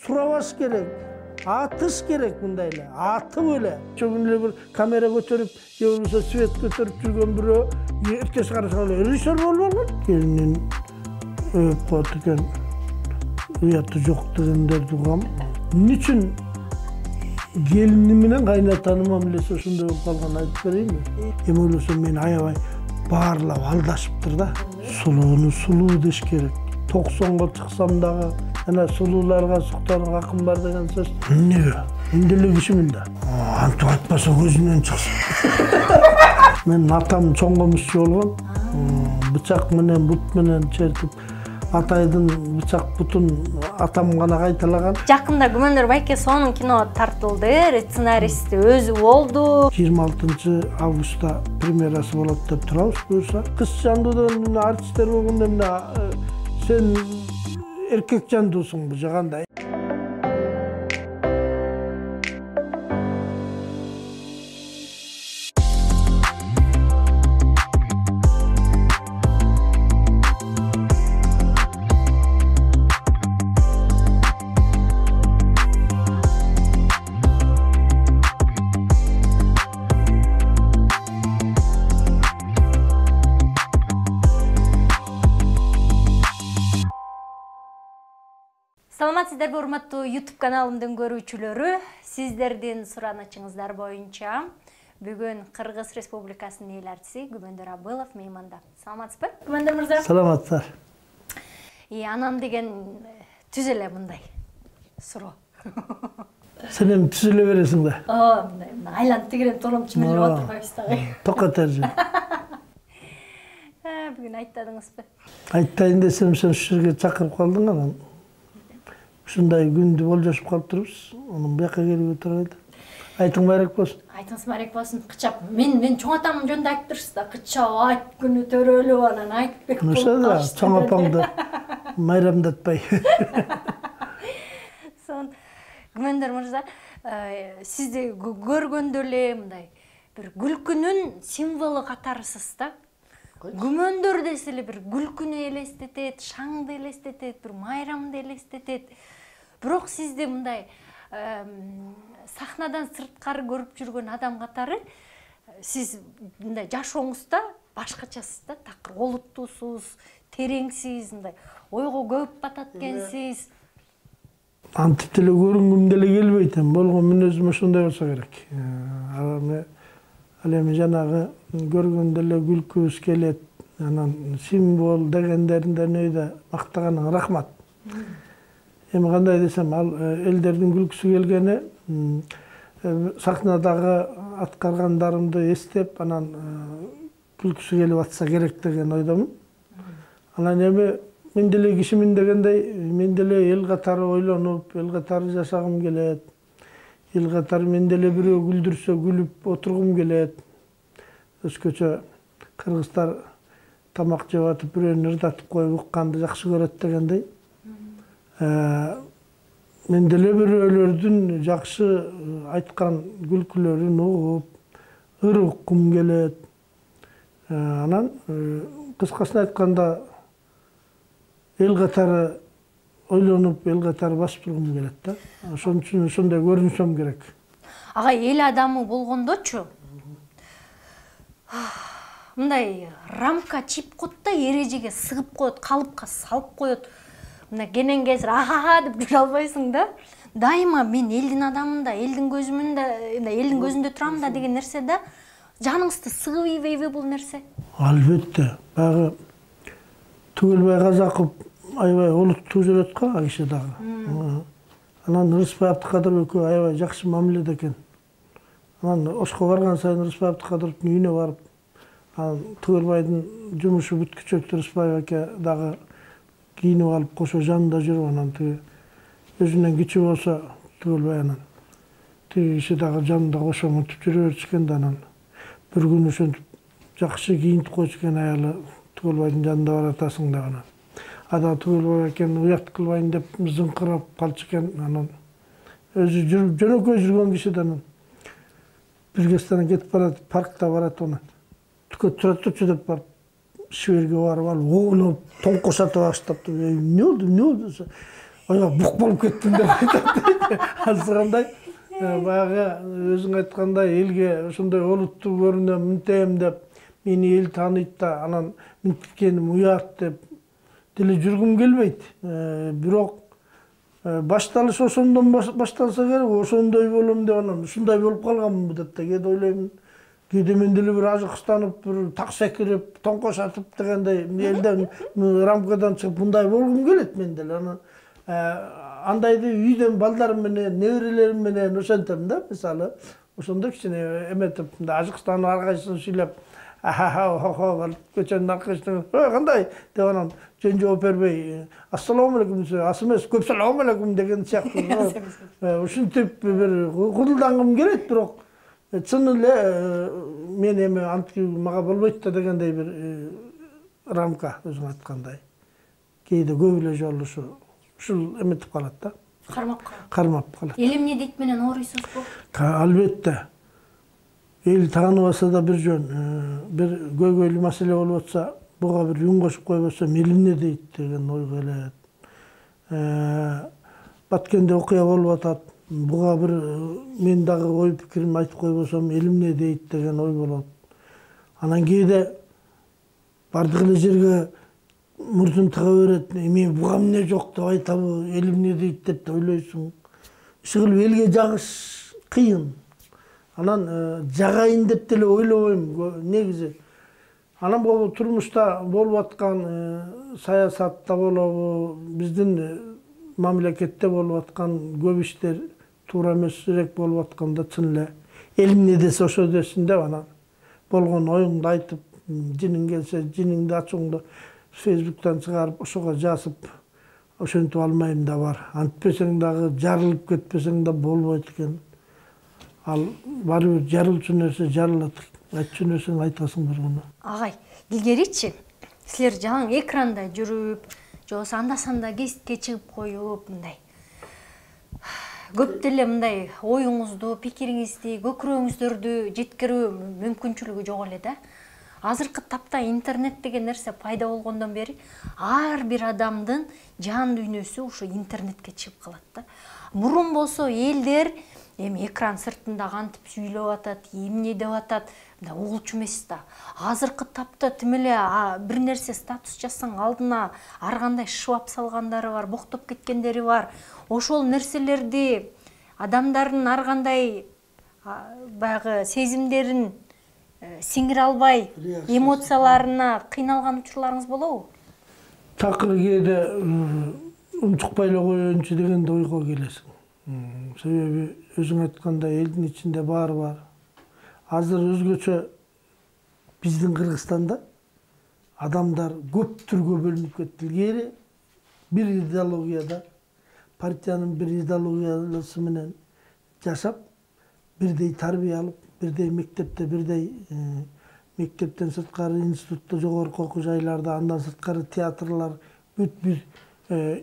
сурабаш керек, атыш керек мындайлы, атып эле. Чөгүн бир камера көтөрүп, же болбосо свет көтөрүп жүргөн бирөө эртеси караса эле режиссер болуп алган. Келинин өп коет экен. Уяты жок дегендерди угам. Эмне үчүн келини менен кайнатанын мамилеси ошондой болуп калган айтып берейинби? Эми ойлосом мен аябай баарлап алдашыптыр да. Сулууну сулуу деш керек. 90га чыксам дагы ana sulularga suktana hakkım var degen söz. Ne? Endeli kişimin de. Antı atmasa gözünden çıksın. Men atam çoğumuzcu olgan. Bıçak menen, but menen çertip атайдын бычак бутун атам гана кайталаган. Жакында Күмөндөр Байке сонун кино тартылды, сценаристи өзү болду. 26-августта премьерасы болот деп турабыз буюрса. Кыз жандуудан артисттер болгондо эмне сен erkek жандуусуң бу жагандай. Саламатсыздарбы, урматтуу YouTube каналымдын көрүүчүлөрү. Сиздердин суранычыңыздар боюнча бүгүн Кыргыз Республикасынын эл артиси Күмөндөр Абылов мейманда. Саламатсызбы, Күмөндөр мырза? Саламатсыздар. Анам деген түз эле мындай суроо. Сен эми түзүлө бересиң да. Мындай айланып тигирип турум чимирип отурбайбыз дагы. Токотер же. Бүгүн айтпадыңызбы? Айтайын десем сен ушул жерге чакырып калдың анан. Ушундай күндү болжошуп калыптырбыз. Анын бияка келип отурат. Айтың байрак болсун. Айтыңыз байрак болсун. Кычап. Мен чоң атам жөнүндө айтып турсуз да. Кычап айт күнү төрөлүп анан айтпек болуп калышты. Чоң апаңды майрамдатпай. Сон Күмөндөр мырза, сизди көргөндө эле мындай бир күлкүнүн символу катарысыз да. Күмөндөр десе эле бир күлкүнү элестетет, шаңды элестетет, бир майрамды элестетет. Бирок сизди мындай сахнадан сырткары көрүп жүргөн адам катары сиз мындай жашооңузда башкачасыз да, такыр олуттуусуз, тереңсиз, мындай ойго көп батат экенсиз. Антип деле көрүнгүм деле келбейт, болгон мүнөзүм ошондой болсо керек. Ал эми жанагы көргөндө эле күлкүбүз келет, анан символ дегендерден өйдө мактаганың рахмат. Эми кандай десем, ал элдердин күлкүсү келгени сахнадагы аткаргандарымды эстеп, анан күлкүсү келип атса керек деген ойдомун. Анан эми мен деле кишимин дегендей, мен деле эл катары ойлонуп, эл катары жашагым келет. Эл катары мен деле бирөө күлдүрсө күлүп отургум келет. Өзгөчө кыргыздар тамак жеп атып бирөөнү ырдатып коюп укканды жакшы көрөт дегендей. Мен деле бирөөлөрдүн жакшы айткан күлкүлөрүн угуп, ыр уккум келет. Анан кыскасын айтканда эл катары ойлонуп, эл катары басып тургум келет да. Ошон үчүн ошондой көрүнсөм керек. Ага, эл адамы болгондочу мындай рамка чип коет да, эрежеге сыгып коет, калыпка салып коет. Мына кенен кезир ага деп жүрө албайсың да. Дайыма мен элдин адамында, элдин көзүндө турам да деген нерсе да. Жаныңызды сыгып ийбейби бул нерсе? Албетте. Багы Түгөлбай Казаков аябай олуттуу жүрөт го, ал киши дагы. Анан Рыспай Абдыкадыров экөө аябай жакшы мамиледе экен. Анан Ошко барган сайын Рыспай Абдыкадыровдун үйүнө барып, анан Түгөлбайдын жумушу бүткүчөктү Рыспай аке дагы кийинип алып кошо жанында жүрүп, анан тиги өзүнөн кичүү болсо Түгөлбай анан тиги киши дагы жанында кошо мынтип жүрө беришкен да, анан бир күнү ошентип жакшы кийинтип койчу экен аялы, Түгөлбайдын жанында баратасың деп анан. Ада Түгөлбай экен уят кылбайын деп зыңкырап калчу экен, анан өзү жүрүп жөнөкөй жүргөн киши да анан бир кестен кетип барат, паркта барат, анан түкө тура турчу деп барып шиберге барып алып оолоп тоңкошото баштаптыр. Не болду? ой бук болуп кеттим деп айтат. Азгандай баягы өзүң айткандай элге ошондой олуттуу көрүнөм, мынтем деп мени эл тааныйт да, анан минткеним уят деп деле жүргүм келбейт. Бирок башталыш ошондон башталса керек, ошондой болом деп анан ушундай болуп калганмынбы деп да кээде ойлоймун. Кээде мен деле бир ажыкстанып, бир так секирип, тоңкош атып дегендей элден рамкадан чыгып мындай болгум келет мен деле. Анан андайды үйдөн балдарым менен, неберелерим менен ошентем да, мисалы. Ошондо кичине эметип, ажыкстанып ар кайсысын сүйлөп, ахаха, көчөнүн аркасынан, кандай деп анан жөн жооп бербей, ассаламу алейкум, ас эмес, көп салам алейкум деген сыяктуу. Ушинтип бир кудулдангым келет, бирок чын эле мен эми антип мага болбойт да дегендей бир рамка өзүң айткандай. Кээде көп эле жолу ушул эметип калат да. Кармап калат. Эл эмне дейт менен ооруйсузбу? Албетте. Эл тааныбаса да бир жөн, бир көйгөйлүү маселе болуп атса, буга бир үн кошуп койбосом эл эмне дейт деген ой келет. Баткенде окуя болуп атат. Буга бир мен дагы ой пикиримди айтып койбосом эл эмне дейт деген ой болот. Анан кээде бардык эле жерге мурдун тыга берет. Эми буга эмне жок деп айтабы, эл эмне дейт деп да ойлойсуң. Иши кылып элге жагыш кыйын. Анан жагайын деп деле ойлобойм негизи. Анан бул турмушта болуп аткан саясатта болобу, биздин мамлекетте болуп аткан көп иштер туура эмесирээк болуп атканда чын эле эл эмне десе ошо десин деп анан болгон оюңду айтып, жиниң келсе жиниңди ачууңду Facebook'tan чыгарып ошого жазып ошентип алмайм да бар. Антпесең дагы жарылып кетпесең да болбойт экен. Ал баары бир жарылчу нерсе жарылат. Айтчу нерсени айтасың бир гана. Агай, илгеричи силер жаңы экранда жүрүп, же болбосо анда-санда гезитке чыгып коюп, мындай көп деле мындай оюңузду, пикириңизди, көкүрөгүңүздөрдү жеткирүү мүмкүнчүлүгү жок эле да. Азыркы тапта интернет деген нерсе пайда болгондон бери ар бир адамдын жан дүйнөсү ушу интернетке чыгып калат да. Мурун болсо элдер эми экран сыртында кантип сүйлөп атат, эмне деп атат, угулчу эмес да. Азыркы тапта тим эле бир нерсе статус жазсаң алдына ар кандай шыбап салгандары бар, боктоп кеткендери бар. Ошол нерселерди адамдардын ар кандай баягы сезимдерин сиңире албай, эмоцияларына кыйналган учурларыңыз болобу? Такыр кээде унчукпай эле коеюнчу дегенде ойго келесиң. Себеби өзүң айткандай элдин ичинде баары бар. Азыр өзгөчө биздин Кыргызстанда адамдар көп түргө бөлүнүп кетти. Илгери бир идеологияда, партиянын бир идеологиясы менен жашап, бирдей тарбия алып, бирдей мектепте, бирдей мектептен сырткары институтта, жогорку окуу жайларда, андан сырткары театрлар бүт бир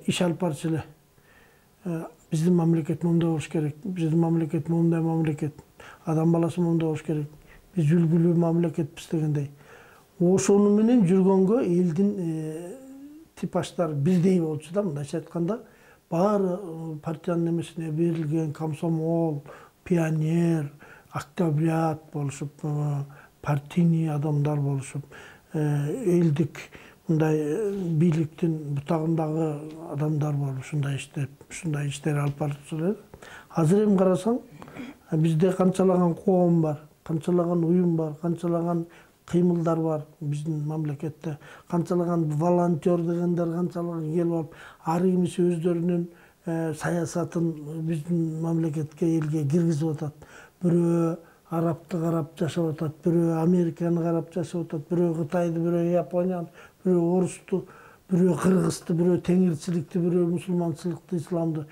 иш алып барчу эле. Биздин мамлекет мындай болуш керек, биздин мамлекет мындай мамлекет, адам баласы мындай болуш керек, биз үлгүлүү мамлекетпиз дегендей. Ошону менен жүргөнгө элдин типаждары бирдей болчу да, мындайча айтканда, баары партиянын эмесине берилген, комсомол, пионер, октябрят болушуп, партийный адамдар болушуп, элдик мындай бийликтин бутагындагы адамдар болуп ушундай иштер алып барчулар. Азыр эми карасаң, бизде канчалаган коом бар, канчалаган уюм бар, канчалаган кыймылдар бар биздин мамлекетте, канчалаган волонтер дегендер канчалаган келип алып, ар кимиси өздөрүнүн саясатын биздин мамлекетке, элге киргизип атат. Бирөө Арабты карап жашап атат, бирөө Американы карап жашап атат, бирөө Кытайды, бирөө Японияны, бирөө орусту, бирөө кыргызды, бирөө теңирчиликти, бирөө мусулманчылыкты, исламды.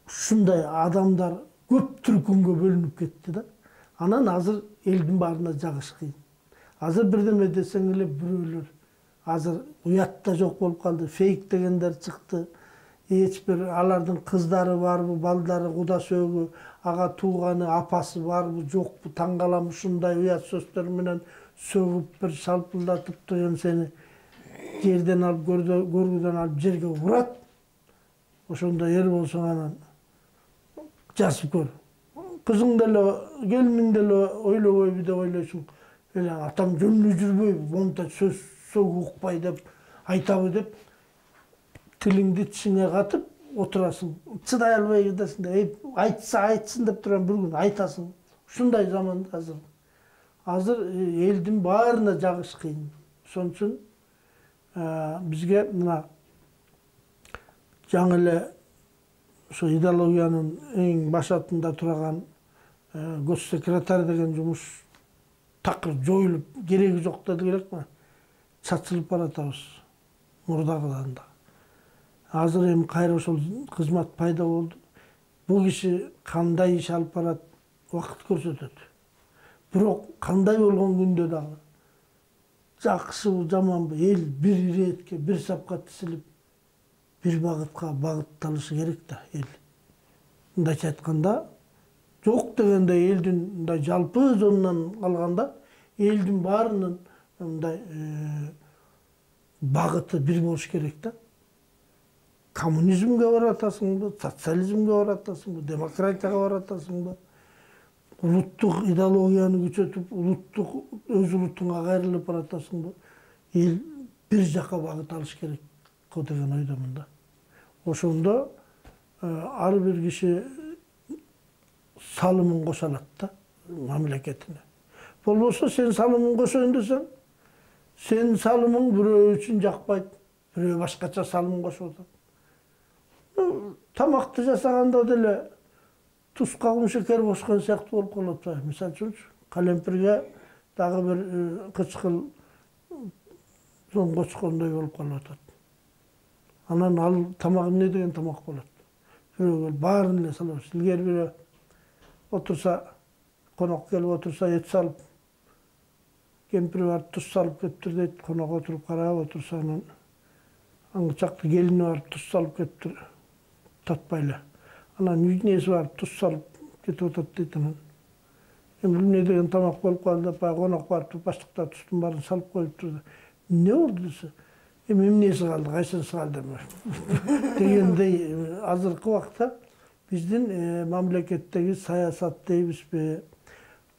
Ушундай адамдар көп түркүнгө бөлүнүп кетти да. Анан азыр элдин баарына жагыш кыйын. Азыр бирдеме десең эле бирөөлөр азыр уятта жок болуп калды, фейк дегендер чыкты. Эч бир алардын кыздары барбы, балдары, куда сөөгү, ага тууганы, апасы барбы, жокпу, таң калам ушундай уят сөздөр менен сөгүп бир шалпылдатып туруп сени жерден алып, көргүдөн алып жерге урат. ошондо эр болсоң анан жасып көр. Кызың деле, келиниң деле ойлобойбу деп ойлойсуң. Эле атам жөнүнө жүрбөйбү, монта сөз укпай деп айтабы деп тилиңди тишиңе катып отурасың. Чыдай албай кетесиң да, айтса айтсын деп турам бир күн айтасың. Ушундай заман азыр. Азыр элдин баарына жагыш кыйын. Ошон үчүн бизге мына жаңы эле ошо идеологиянын эң башатында турган госсекретарь деген жумуш такыр жоюлуп, кереги жок деди элекпи? Чачылып баратабыз мурдагыдан да. Азыр эми кайра ошол кызмат пайда болду. Бул киши кандай иш алып барат, убакыт көрсөтөт. Бирок кандай болгон күндө дагы жакшыбы, жаманбы, эл бир иретке, бир сапка тизилип, бир багытка багытталышы керек да эл. Мындайча айтканда, жок дегенде элдин мындай жалпы зонунан алганда, элдин баарынын мындай багыты бир болуш керек да. Коммунизмге баратасыңбы, социализмге баратасыңбы, демократияга баратасыңбы, улуттук идеологияны күчөтүп, өз улутуңа кайрылып баратасыңбы, эл бир жака багыт алыш керек деген ойдомун да. Ошондо ар бир киши салымын кошо алат да мамлекетине. Болбосо сен салымын кошоюн десең, сенин салымың бирөө үчүн жакпайт, бирөө башкача салым кошуп атат. Тамакты жасаганда деле тузга шекер кошкон сыяктуу болуп калат. Мисалы үчүн калемпирге дагы бир кычкыл зон кочкондой болуп калып атат. Анан ал тамак эмне деген тамак болот? Бирөөгө баарын эле салабыз. Илгери бирөө отурса, конок келип отурса, эт салып, кемпири барып туз салып кетиптир дейт. Конок отуруп карап отурса, анан аңчакты келини барып туз салып кетиптир. Татпай эле. Анан үйдүн ээси барып туз салып кетип атат дейт анан. Эми эмне деген тамак болуп калды деп конок барып баштыкта туздун баарын салып коюптур. Эмне болду десе? Эми эмнеси калды, кайсынысы калды дегендей азыркы убакта биздин мамлекеттеги саясат дейбизби,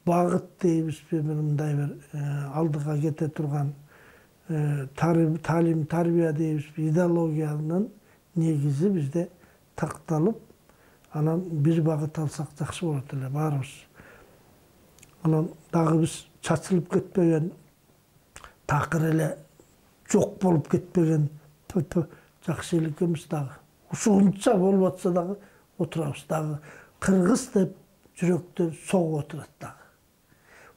багыт дейбизби, мындай бир алдыга кете турган талим, тарбия дейбизби, идеологиянын негизи бизде такталып, анан бир багыт алсак жакшы болот эле баарыбыз. Анан дагы биз чачылып кетпеген, такыр эле жок болуп кетпеген жакшы эл экенбиз дагы. Ушунча болуп атса дагы отурабыз дагы. Кыргыз деп жүрөктөр согуп отурат дагы.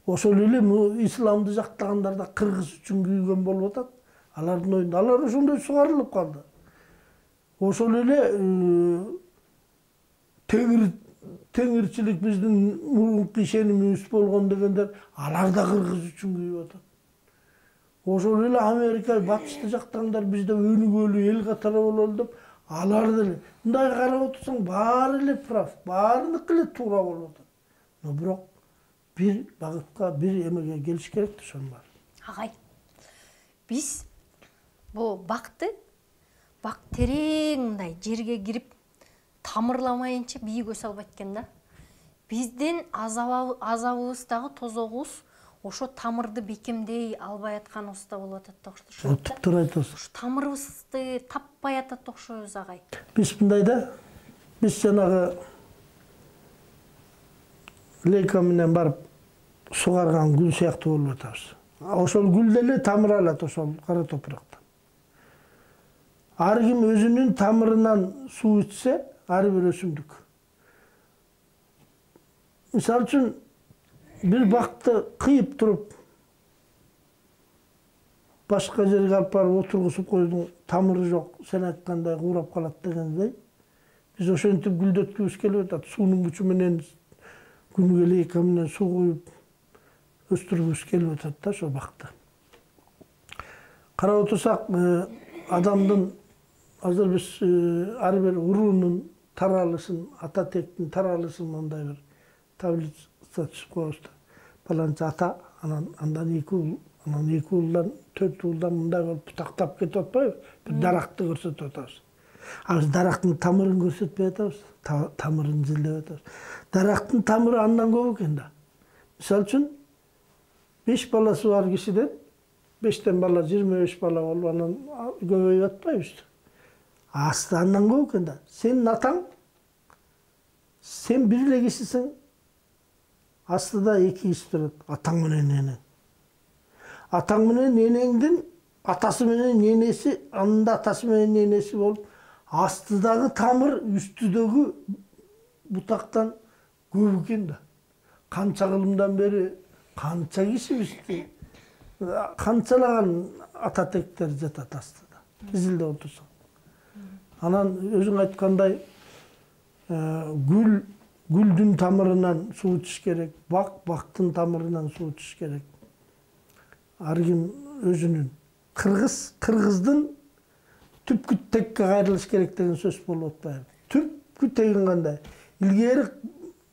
Ошол эле исламды жактагандар да кыргыз үчүн күйгөн болуп атат. Алардын оюнда алар ошондой сугарылып калды. Ошол эле теңирчилик биздин мурунку ишенимибиз болгон дегендер алар да кыргыз үчүн күйүп атат. Ошол эле Америка батышты жактагандар бизде өнүгөлү эл катары бололу деп алар деле мындай карап отурсаң баары эле прав, баарыныкы эле туура болуп атат. Но бирок бир багытка, бир эмеге келиш керек да ошонун баары. Агай, биз бул бак терең мындай жерге кирип тамырламайынча бийик өсө албайт экен да. Биздин азабыбыздагы тозогубуз ошо тамырды бекемдей албай атканыбызда болуп атат да окшойт. Туптур айтасыз. Ушу тамырыбызды таппай атат окшойбуз агай. Биз мындай да, биз жанагы лейка менен барып сугарган гүл сыяктуу болуп атабыз. Ошол гүл деле тамыр алат ошол кара топуракта. Ар ким өзүнүн тамырынан суу ичсе, ар бир өсүмдүк. Мисалы үчүн бир бакты кыйып туруп башка жерге алып барып отургузуп койдуң, тамыры жок, сен айткандай куурап калат дегендей. Биз ошентип гүлдөткүбүз келип атат. Суунун күчү менен күнүгө лейка менен суу куюп өстүргүбүз келип атат да ошол бакты. Карап отурсак, адамдын азыр биз ар бир уруунун таралышын, ата тектин таралышын мындай бир таблица түзүп коебуз да. Баланча ата, андан 2 ул, анан 2 уулдан 4 уулдан мындай болуп бутактап кетип атпайбы? Бир даракты көрсөтүп атабыз. Ал биз дарактын тамырын көрсөтпөй атабыз, тамырын изилдеп атабыз. Дарактын тамыры андан көп экен да. Мисалы үчүн 5 баласы бар кишиден 5тен бала 25 бала болуп анан көбөйүп атпайбызбы? Асты андан көп экен да. Сенин атаң, сен бир эле кишисиң, астыда 2 киши турат, атаң менен энең. Атаң менен энеңдин атасы менен энеси, анын да атасы менен энеси болуп, астыдагы тамыр үстүдөгү бутактан көп экен да. Канча кылымдан бери канча кишибизди, канчалаган ата тектер жатат астыда. Изилдеп отурсаң. Анан өзүң айткандай, гүлдүн тамырынан суу ичиш керек, бактын тамырынан суу ичиш керек. Ар ким өзүнүн. Кыргыздын түпкү текке кайрылыш керек деген сөз болуп атпайбы? Түпкү тегин кандай? Илгери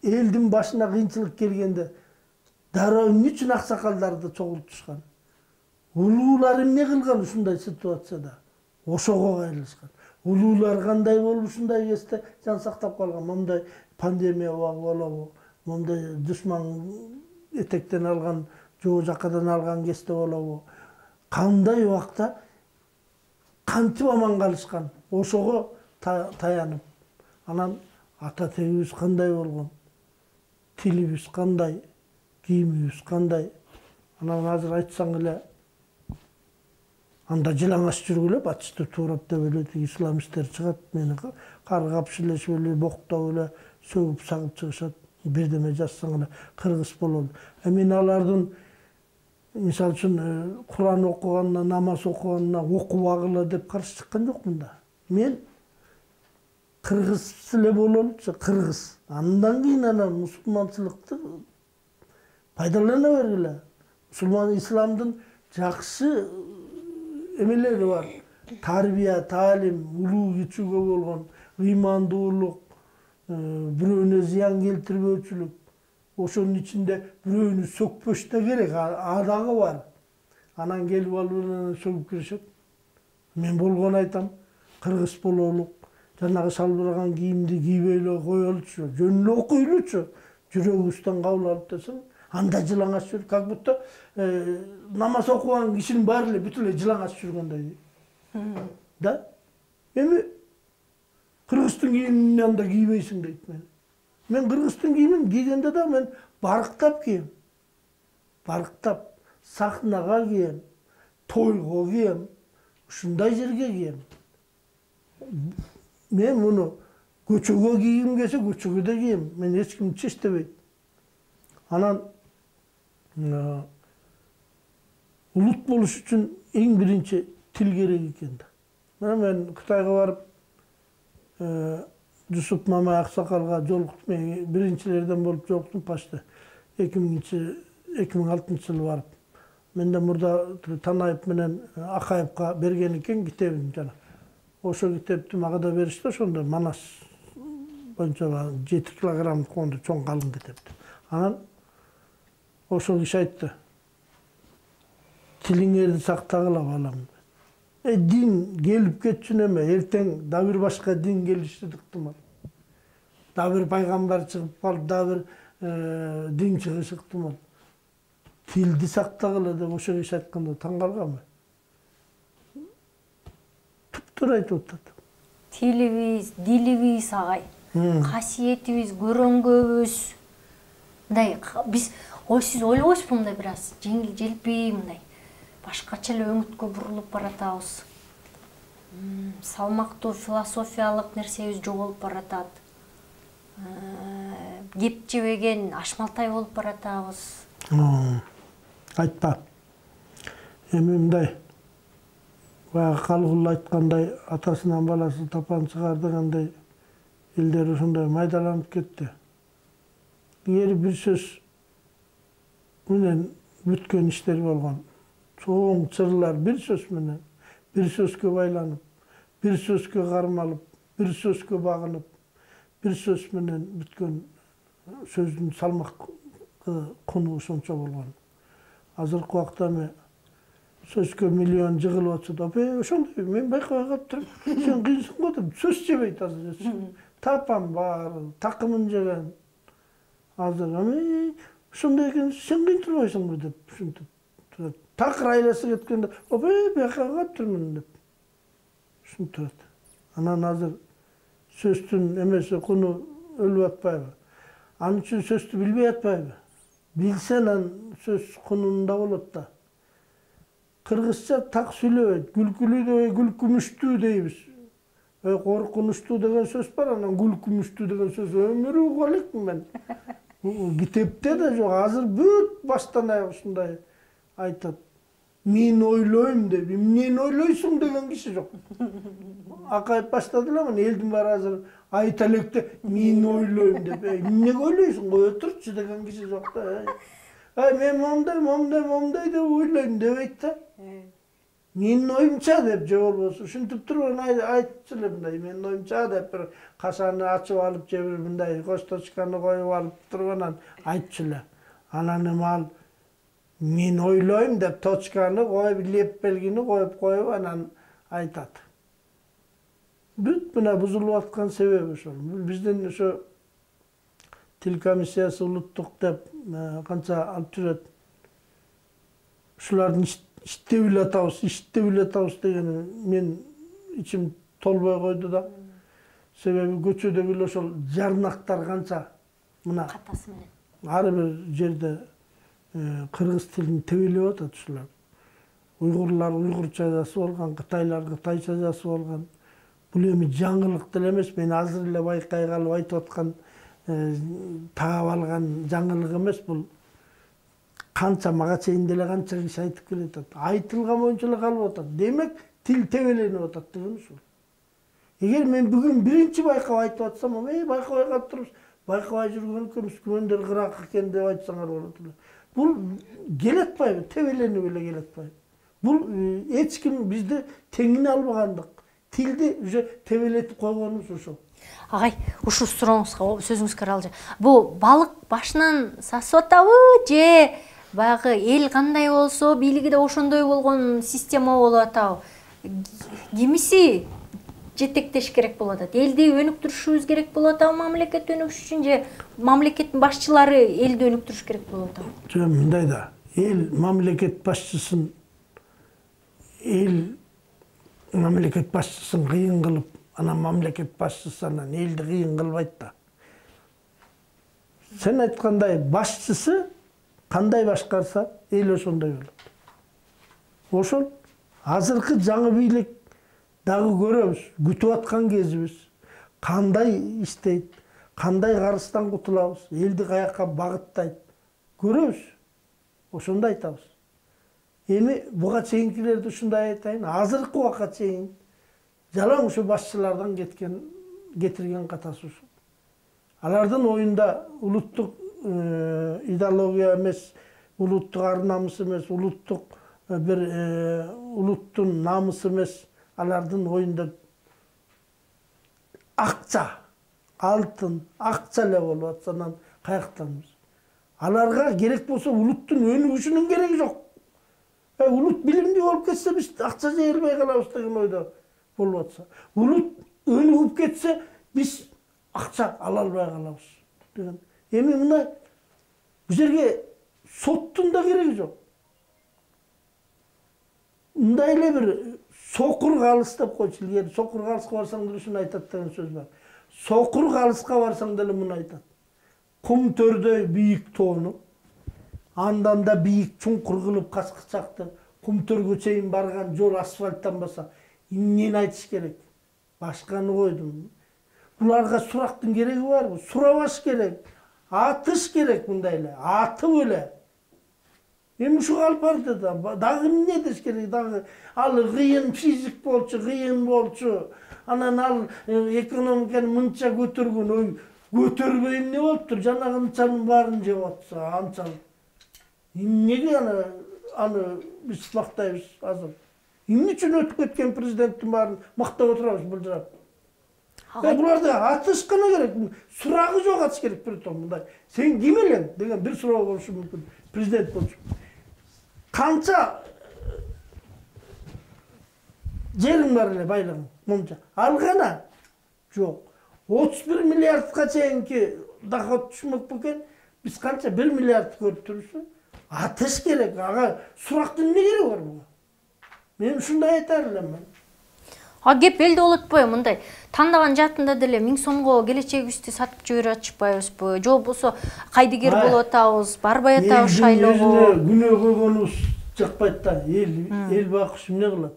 элдин башына кыйынчылык келгенде дароо эмне үчүн аксакалдарды чогултушкан? Улуулар эмне кылган ушундай ситуацияда? Ошого кайрылышкан. Улуулар кандай болуп ушундай кезде жан сактап калган? Момундай пандемия болобу? Момундай душман этектен алган, жоо жакадан алган кезде болобу? Кандай убакта кантип аман калышкан? Ошого таянып. Анан ата тегибиз кандай болгон? Тилибиз кандай? Кийимибиз кандай? Анан азыр айтсаң эле анда жылаңач жүргүлө, батышты туурап деп эле исламисттер чыгат, мени каргап шилешип эле, боктоп эле, сөгүп сагып чыгышат. Бирдеме жазсаң эле кыргыз бололу. Мен алардын мисалы үчүн Куран окуганына, намаз окуганына окуп агыла деп каршы чыккан жокмун да. Мен кыргыз эле бололучу, кыргыз. Андан кийин анан мусулманчылыкты пайдалана бергиле. Мусулман исламдын жакшы эмелери бар. Тарбия, таалим, улуу кичүүгө болгон ыймандуулук, бирөөнө зыян келтирбөөчүлүк. Ошонун ичинде бирөөнү сөкпөш да керек, дагы бар. Анан келип алып сөгүп киришет. Мен болгон айтам, кыргыз бололук, жанагы шалбыраган кийимди кийбей эле коелучу, жөн эле окуйлучу, жүрөгүбүздөн кабыл алып десең, анда жылаңач жүр, как будто намаз окуган кишинин баары эле бүт эле жылаңач жүргөндөй. Да? Эми кыргыздын кийимин анда кийбейсиң дейт мен. Мен кыргыздын кийимин кийгенде да мен барктап кийем. Барктап, сахнага кийем, тойго кийем, ушундай жерге кийем. Мен муну көчөгө кийгим келсе көчөгө да кийем. Мен эч ким чечтебейт. Анан улут болуш үчүн эң биринчи тил керек экен да. Мен Кытайга барып, Жусуп Мамай Аксакалга жолуктум, биринчилерден болуп жолуктум почти 2006 жылы барып. Менде мурда Танаев менен Акаевка берген экен китебин жана. Ошо китепти мага да беришти, ошондо Манас боюнча 7 килограмм конду чоң калың китепти. Анан ошол киши айтты: "Тилиңерди сактагыла балам. Дин келип кетчү эме, эртең да бир башка дин келиши ыктымал. Да бир пайгамбар чыгып калып, да бир дин чыгышы ыктымал. Тилди сактагыла" деп ошо киши айтканда таң калганмын. Туптуура айтып атат. Тилибиз, дилибиз агай, касиетибиз, көрөнгөбүз. Мындай биз сиз ойлобойсузбу мындай бир аз жеңил желпи мындай башкача эле өңүткө бурулуп баратабыз. Салмактуу философиялык нерсебиз жоголуп баратат. Кеп жебеген ашмалтай болуп баратабыз. Айтпа. Эми мындай баягы Калгул айткандай, атасынан баласы тапан чыгар дегендей элдер ушундай майдаланып кетти. Эгер бир сөз менен бүткөн иштер болгон. Чоң чырлар бир сөз менен, бир сөзгө байланып, бир сөзгө кармалып, бир сөзгө багынып, бир сөз менен бүткөн сөздүн салмак куну ошончо болгон. Азыркы убакта сөзгө миллион жыгылып атса да, ошондой мен байкабай калыптырмын. Сен кыйынсың го деп, сөз жебейт азыр. Тапам бар, такымын жеген. Азыр, ошондой экен, сен кыйынтырбайсыңбы деп, ушинтип турат. Такыр айласы кеткенде, байкабай калыптырмын деп. Ушинтип турат. Анан азыр сөздүн эмеси куну өлүп атпайбы? Анын үчүн сөздү билбей атпайбы? Билсен ан сөз кунунда болот да. Кыргызча так сүйлөбөйт. Күлкүлүү деп күлкүмүштүү дейбиз. Коркунучтуу деген сөз бар, анан күлкүмүштүү деген сөз өмүрү уга элекмин мен. Китепте да жок, азыр бүт баштан аяк ушундай айтат. Мен ойлойм деп, эмнени ойлойсуң деген киши жок. Акайып баштады эле, мен элдин баары азыр айта электе, мен ойлойм деп, эмнеге ойлойсуң, кое турчу деген киши жок да. Мен момдай деп ойлойм дебейт да. Менин оюмча деп же болбосо ушинтип туруп айтчу эле мындай, менин оюмча деп бир кашаны ачып алып же бир мындай косточканы коюп алып туруп анан айтчу эле. Анан эми ал мен ойлойм деп точканы коюп, леп белгини коюп анан айтат. Бүт мына бузулуп аткан себеби ошол. Биздин ошо тил комиссиясы улуттук деп канча алып жүрөт. Ушулардын иштеп эле атабыз деген мен ичим толбой койду да. Себеби көчөдөгү эле ошол жарнактар канча мына катасы менен. Ар бир жерде кыргыз тилин тебелеп атат ушулар. Уйгурлар уйгурча жазып алган, кытайлар кытайча жазып алган. Бул эми жаңылык деле эмес, мен азыр эле байкай калып айтып аткан таап алган жаңылык эмес, бул канча мага чейин деле канча киши айтып келет. Айтылган боюнча эле калып атат. Демек, тил тебеленип атат деген ушул. Эгер мен бүгүн биринчи байкап айтып атсам, байкабай калып турбуз, байкабай жүргөн экенбиз, күмөндөр кырак экен деп айтсаңар болот эле. Бул келетпайбы, тебеленип эле келетпайбы. Бул эч ким бизди теңине албагандык. Тилди уже тебелетип койгонубуз ошол. Агай, ушул сурооңузга сөзүңүзгө аралжы. Бул балык башынан сасып атабы же баягы эл кандай болсо, бийлиги да ошондой болгон система болуп атабы? Кимиси жетектеш керек болуп атат? Элди өнүктүрүшүбүз керек болуп атабы мамлекет өнүгүш үчүн же мамлекеттин башчылары элди өнүктүрүш керек болуп атабы? Жок, мындай да. Эл мамлекет башчысын кыйын кылып, анан мамлекет башчысы анан элди кыйын кылбайт да. Сен айткандай, башчысы кандай башкарса, эл ошондой болот. Ошол азыркы жаңы бийлик дагы көрөбүз, күтүп аткан кезибиз. Кандай иштейт, кандай карыздан кутулабыз, элди каякка багыттайт. Көрөбүз. Ошондо айтабыз. Эми буга чейинкилерди ушундай айтайын, азыркы убакка чейин жалаң ушу башчылардан кетирген катасы ушул. Алардын оюнда улуттук идеология эмес, улуттук ар намыс эмес, улуттук бир улуттун намысы эмес, алардын оюнда акча, алтын, акча эле болуп атса, анан каяктанбыз. Аларга керек болсо улуттун өнүгүшүнүн кереги жок. Улут билимдүү болуп кетсе, биз акча жыйылбай калабыз деген ойдо болуп атса. Улут өнүгүп кетсе, биз акча ала албай калабыз деген. Эми мындай бул жерге соттун да кереги жок. Мындай эле бир сокур калыс деп койчу. Эгер сокур калыска барсаң деле ушуну айтат деген сөз бар. Сокур калыска барсаң деле муну айтат. Кум төрдөй бийик тоону, андан да бийик чуңкур кылып каскычакты кум төргө чейин барган жол асфальттанбаса, эмнени айтыш керек? Башканы койдум. Буларга сурактын кереги барбы? Сурабаш керек. Атыш керек мындай эле. Атып эле. Эми ушу калып барды да. Дагы эмне деш керек? Дагы ал кыйын физик болчу, кыйын болчу. Анан ал экономиканы мынча көтөргөн, ой, көтөрбөй эмне болуптур? Жанагы мынчанын баарын жеп атса, анчалык. Эмнеге аны биз мактайбыз азыр? Эмне үчүн өтүп кеткен президенттин баарын мактап отурабыз былжырап? Буларды атышканы керек, сурагы жок атыш керек бир том мындай. Сен ким элең деген бир суроо болушу мүмкүн. Президент болчу. Канча жерің бар эле байлыгың момча. Ал гана жок. 31 миллиардка чейинки доход түшмөк бекен. Биз канча 1 миллиард көрүп турбузбу? Атыш керек. Ага сурактын эмне кереги бар буга? Мен ушундай айтар элем. Кеп элде болот атпайбы мындай тандаган жаатында деле 1000 сомго келечегибизди сатып жибере атышпайбызбы? Же болбосо кайдыгер болуп атабыз, барбай атабыз шайлоого. Күнөө койгонубуз жакпайт да. Эл бакыш эмне кылат?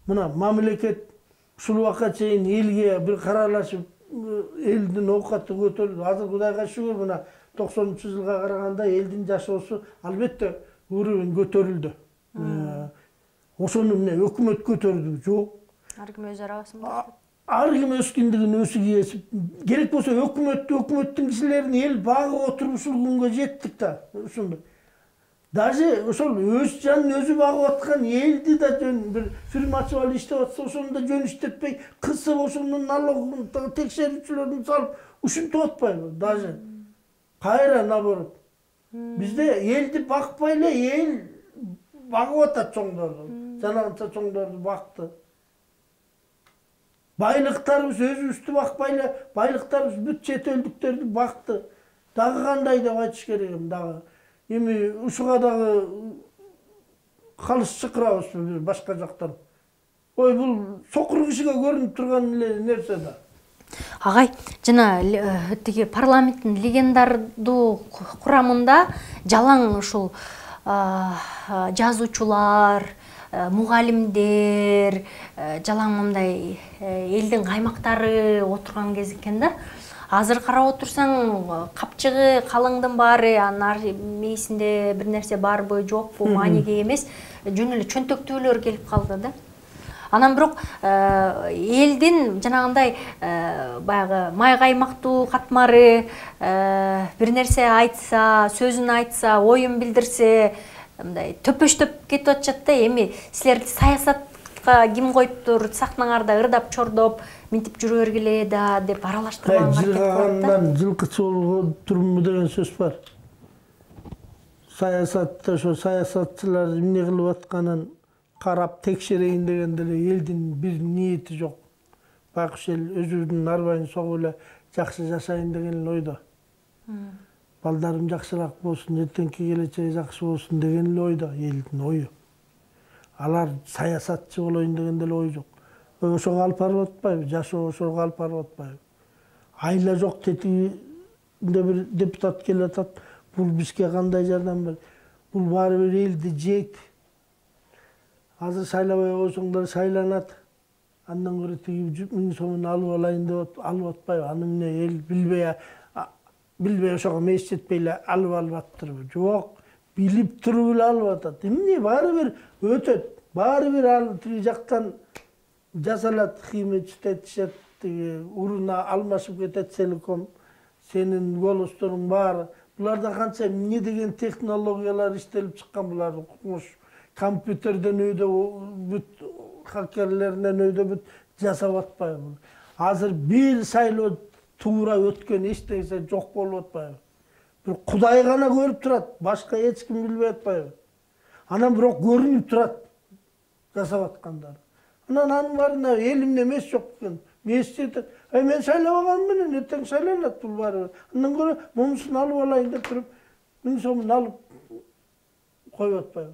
Мына мамлекет ушул убакка чейин элге бир карарлашып, элдин оокаты көтөрүлдү. Азыр Кудайга шүгүр мына 90-жылга караганда элдин жашоосу албетте уровень көтөрүлдү. Ошону эмне өкмөт көтөрдү? Жок. Ар ким өз арабасын баштап. Ар ким өскөндүгүн өзү кесип, керек болсо өкмөттүн кишилерин эл багып отуруп ушул күнгө жеттик да. Ушундай. Даже ошол өз жанын өзү багып аткан элди да жөн бир фирма ачып алып иштеп атса, ошону да жөн иштетпей, кысып ошонун налогун текшерүүчүлөрүн салып ушинтип атпайбы? Даже кайра наоборот. Бизде элди бакпай эле эл багып атат чоңдорду. Жанагынча чоңдорду бакты. Байлыктарыбыз өзүбүздү бакпай эле, байлыктарыбыз бүт чет элдиктерди бакты. Дагы кандай деп айтыш керегим дагы. Эми ушуга дагы калыс чакырабызбы башка жактан. Ой, бул сокур кишиге көрүнүп турган эле нерсе да. Агай, жана тиги парламенттин легендардуу курамында жалаң ушул жазуучулар, мугалимдер, жалаң мындай элдин каймактары отурган кез экен да. Азыр карап отурсаң, капчыгы калыңдын баары, анын мээсинде бир нерсе барбы, жокпу, маанеге эмес, жөн эле чөнтөктүүлөр келип калды да. Анан бирок элдин жанагындай баягы май каймактуу катмары бир нерсе айтса, сөзүн айтса, оюн билдирсе, мындай төпөштөп кетип атышат да. Эми силерди саясатка ким коюптур, сахнаңарда ырдап чордоп, минтип жүрө бергиле да деп аралаштырганга аракет кылат да. Жылгагандан жылкычы болуп турумбу деген сөз бар. Саясатта ошо саясатчылар эмне кылып атканын карап текшерейин дегенде эле элдин бир ниети жок. Байкуш эл өзүнүн арбайын согуп эле жакшы жашайын деген эле ойдо. Балдарым жакшыраак болсун, эртеңки келечеги жакшы болсун деген эле ойдо элдин ою. Алар саясатчы болоюн деген эле ой жок. Ошого алып барып атпайбы? Жашоо ошого алып барып атпайбы? Айла жок тетигинде бир депутат келип атат. Бул бизге кандай жардам берет? Бул баары бир элди жейт. Азыр шайлабай койсоңдар шайланат. Андан көрө тиги 1000 сомун алып алайын деп алып атпайбы? Аны эмне эл билбей ошого мээс жетпей эле алып аттырбы? Жок, билип туруп эле алып атат. Эмне баары бир өтөт. Баары бир ал тиги жактан жасалат, химия читетишет, тиги уруна алмашып кетет целиком. Сенин голосторуң баары. Буларда канча эмне деген технологиялар иштелип чыккан буларды кумуш. Компьютерден өйдө бүт хакерлерден өйдө бүт жасап атпайбы. Азыр бир шайлоо туура өткөн эчтесе жок болуп атпайбы. Бир Кудай гана көрүп турат, башка эч ким билбей атпайбы. Анан бирок көрүнүп турат жасап аткандар. Анан анын баарына элимде эмес жок экен. Мээс жетет. Мен шайлабаган менен эртең шайланат бул баары. Андан көрө момусун алып алайын деп туруп 1000 сомун алып коюп атпайбы.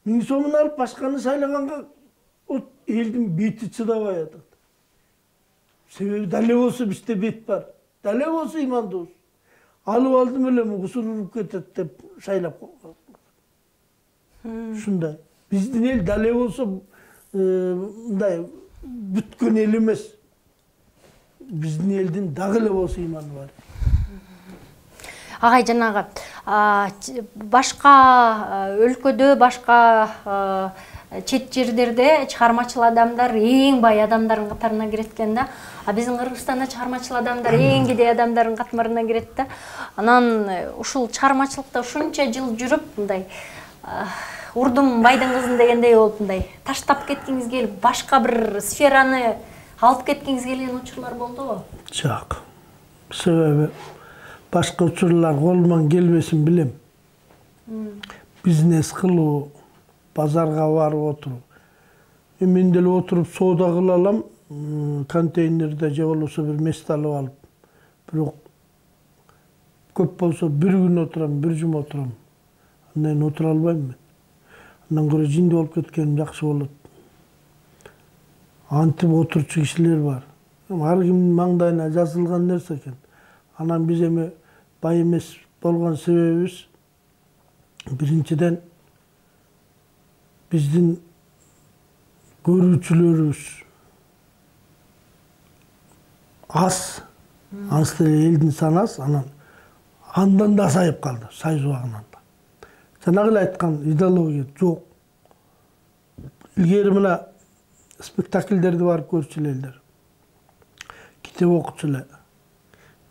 1000 сомун алып башканы шайлаганга элдин бети чыдабай атат. Себеби дале болсо бизде бет бар. Дале болсо имандуубуз. Алып алдым эле кусуруп кетет деп шайлап койгон. Ушундай. Биздин эл дале болсо мындай бүткөн эл эмес. Биздин элдин дагы эле болсо иманы бар. Агай, жанагы башка өлкөдө, башка чет жерлерде чыгармачыл адамдар эң бай адамдардын катарына кирет экен да. А биздин Кыргызстанда чыгармачыл адамдар эң кедей адамдардын катмарына кирет да. Анан ушул чыгармачылыкта ушунча жыл жүрүп, мындай урдум байдын кызын дегендей болуп, мындай таштап кеткиңиз келип, башка бир сфераны алып кеткиңиз келген учурлар болдубу? Жок. Себеби башка учурлар колуман келбесин билем. Бизнес кылуу, базарга барып отуруп, Мен деле отуруп соода кыла алам, контейнерде же болбосо бир мест алып алып. Бирок көп болсо бир күн отурам, бир жума отурам. Андан отура албайм мен. Андан көрө жинди болуп кеткеним жакшы болот. Антип отурчу кишилер бар. Ар кимдин маңдайына жазылган нерсе экен. Анан биз эми бай эмес болгон себебибиз биринчиден биздин көрүүчүлөрүбүз аз, анысы деле элдин саны аз, андан да азайып калды, Союз убагынан да. Жанагы эле айткан идеология жок. Илгери мына спектакльдерди барып көрчү элдер. Китеп окучу эле.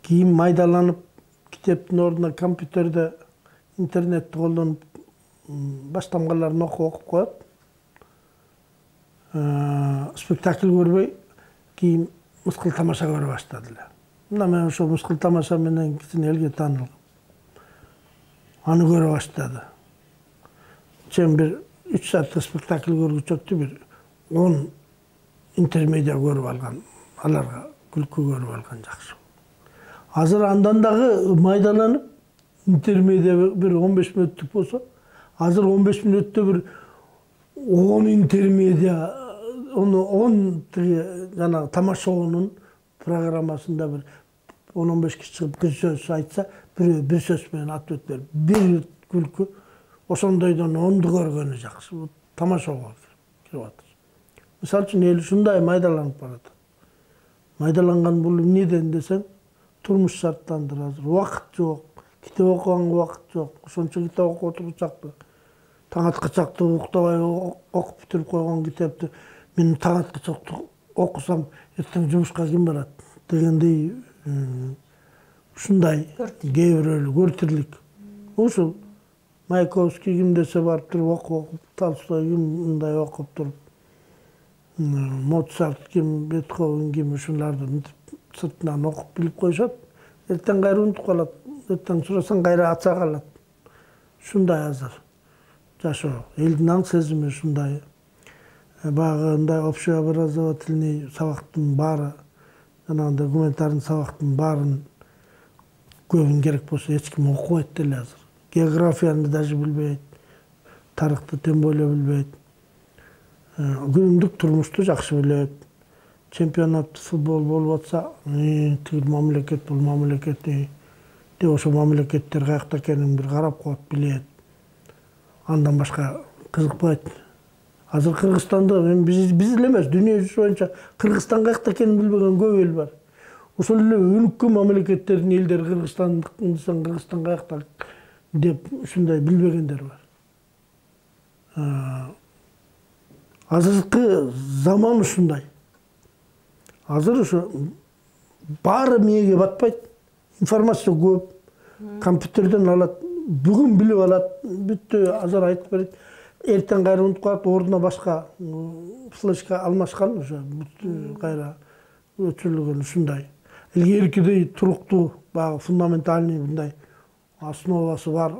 Кийин майдаланып, китептин ордуна компьютерде, интернетти колдонуп, баштамгаларын окуп коет. Спектакль көрбөй, кийин мыскыл тамаша көрө баштады эле. Мына мен ошо мыскыл тамаша менен кичине элге таанылгам. Аны көрө баштады. Сен бир 3 сааттык спектакль көргүчөктү бир 10 интермедиа көрүп алган, аларга күлкү көрүп алган жакшы. Азыр андан дагы майдаланып, интермедиа бир 15 мүнөттүк болсо, азыр 15 мүнөттө бир 10 интермедиа, 10 жанагы тамашоонун программасында бир 10-15 киши чыгып бир сөз айтса, бир сөз менен атып өтүп бир күлкү, ошондойдон 10ду көргөнү жакшы. Тамашоого кирип атат. Мисалы үчүн эл ушундай майдаланып барат. Майдаланган бул эмнеден десең, турмуш шарттандыр азыр. Убакыт жок, китеп окуганга убакыт жок. Ошончо китеп окуп отурчакты. Таң аткачакты уктабай окуп бүтүрүп койгон китепти мен таң аткачакты окусам, эртең жумушка ким барат дегендей ушундай кээ бирөөлөр көртүрлүк. Ушул Маяковский ким десе барып туруп окуп, Толстой ким мындай окуп туруп, Моцарт ким, Бетховен ким, ушуларды сыртынан окуп билип коюшат. Эртең кайра унутуп калат. Эртең сурасаң кайра ача калат. Ушундай азыр жашоо. Элдин аң сезими ушундай. Багындай общеобразовательный сабактын баары, жанагындай гуманитардын сабактын баарын көбүн керек болсо эч ким окубайт деле азыр. Географияны даже билбейт, тарыхты тем более билбейт. Күндүк турмушту жакшы билет. Чемпионат футбол болуп атса, тигил мамлекет бул мамлекет, деп ошо мамлекеттер каякта экенин бир карап коет, билет. Андан башка кызыкпайт. Азыр Кыргызстанда биз эле эмес, дүйнө жүзү боюнча Кыргызстан каякта экенин билбеген көп эл бар. Ошол эле өнүккөн мамлекеттердин элдери Кыргызстан каякта деп ушундай билбегендер бар. Азыркы заман ушундай. Азыр ошо баары мээге батпайт. Информация көп. Компьютерден алат, бүгүн билип алат, бүттү азыр айтып берет. Эртең кайра унутуп калат, ордуна башка флешка алмашкан, ошо бүттү кайра өчүрүлгөн ушундай. Илгеркидей туруктуу, баягы фундаментальный мындай основасы бар,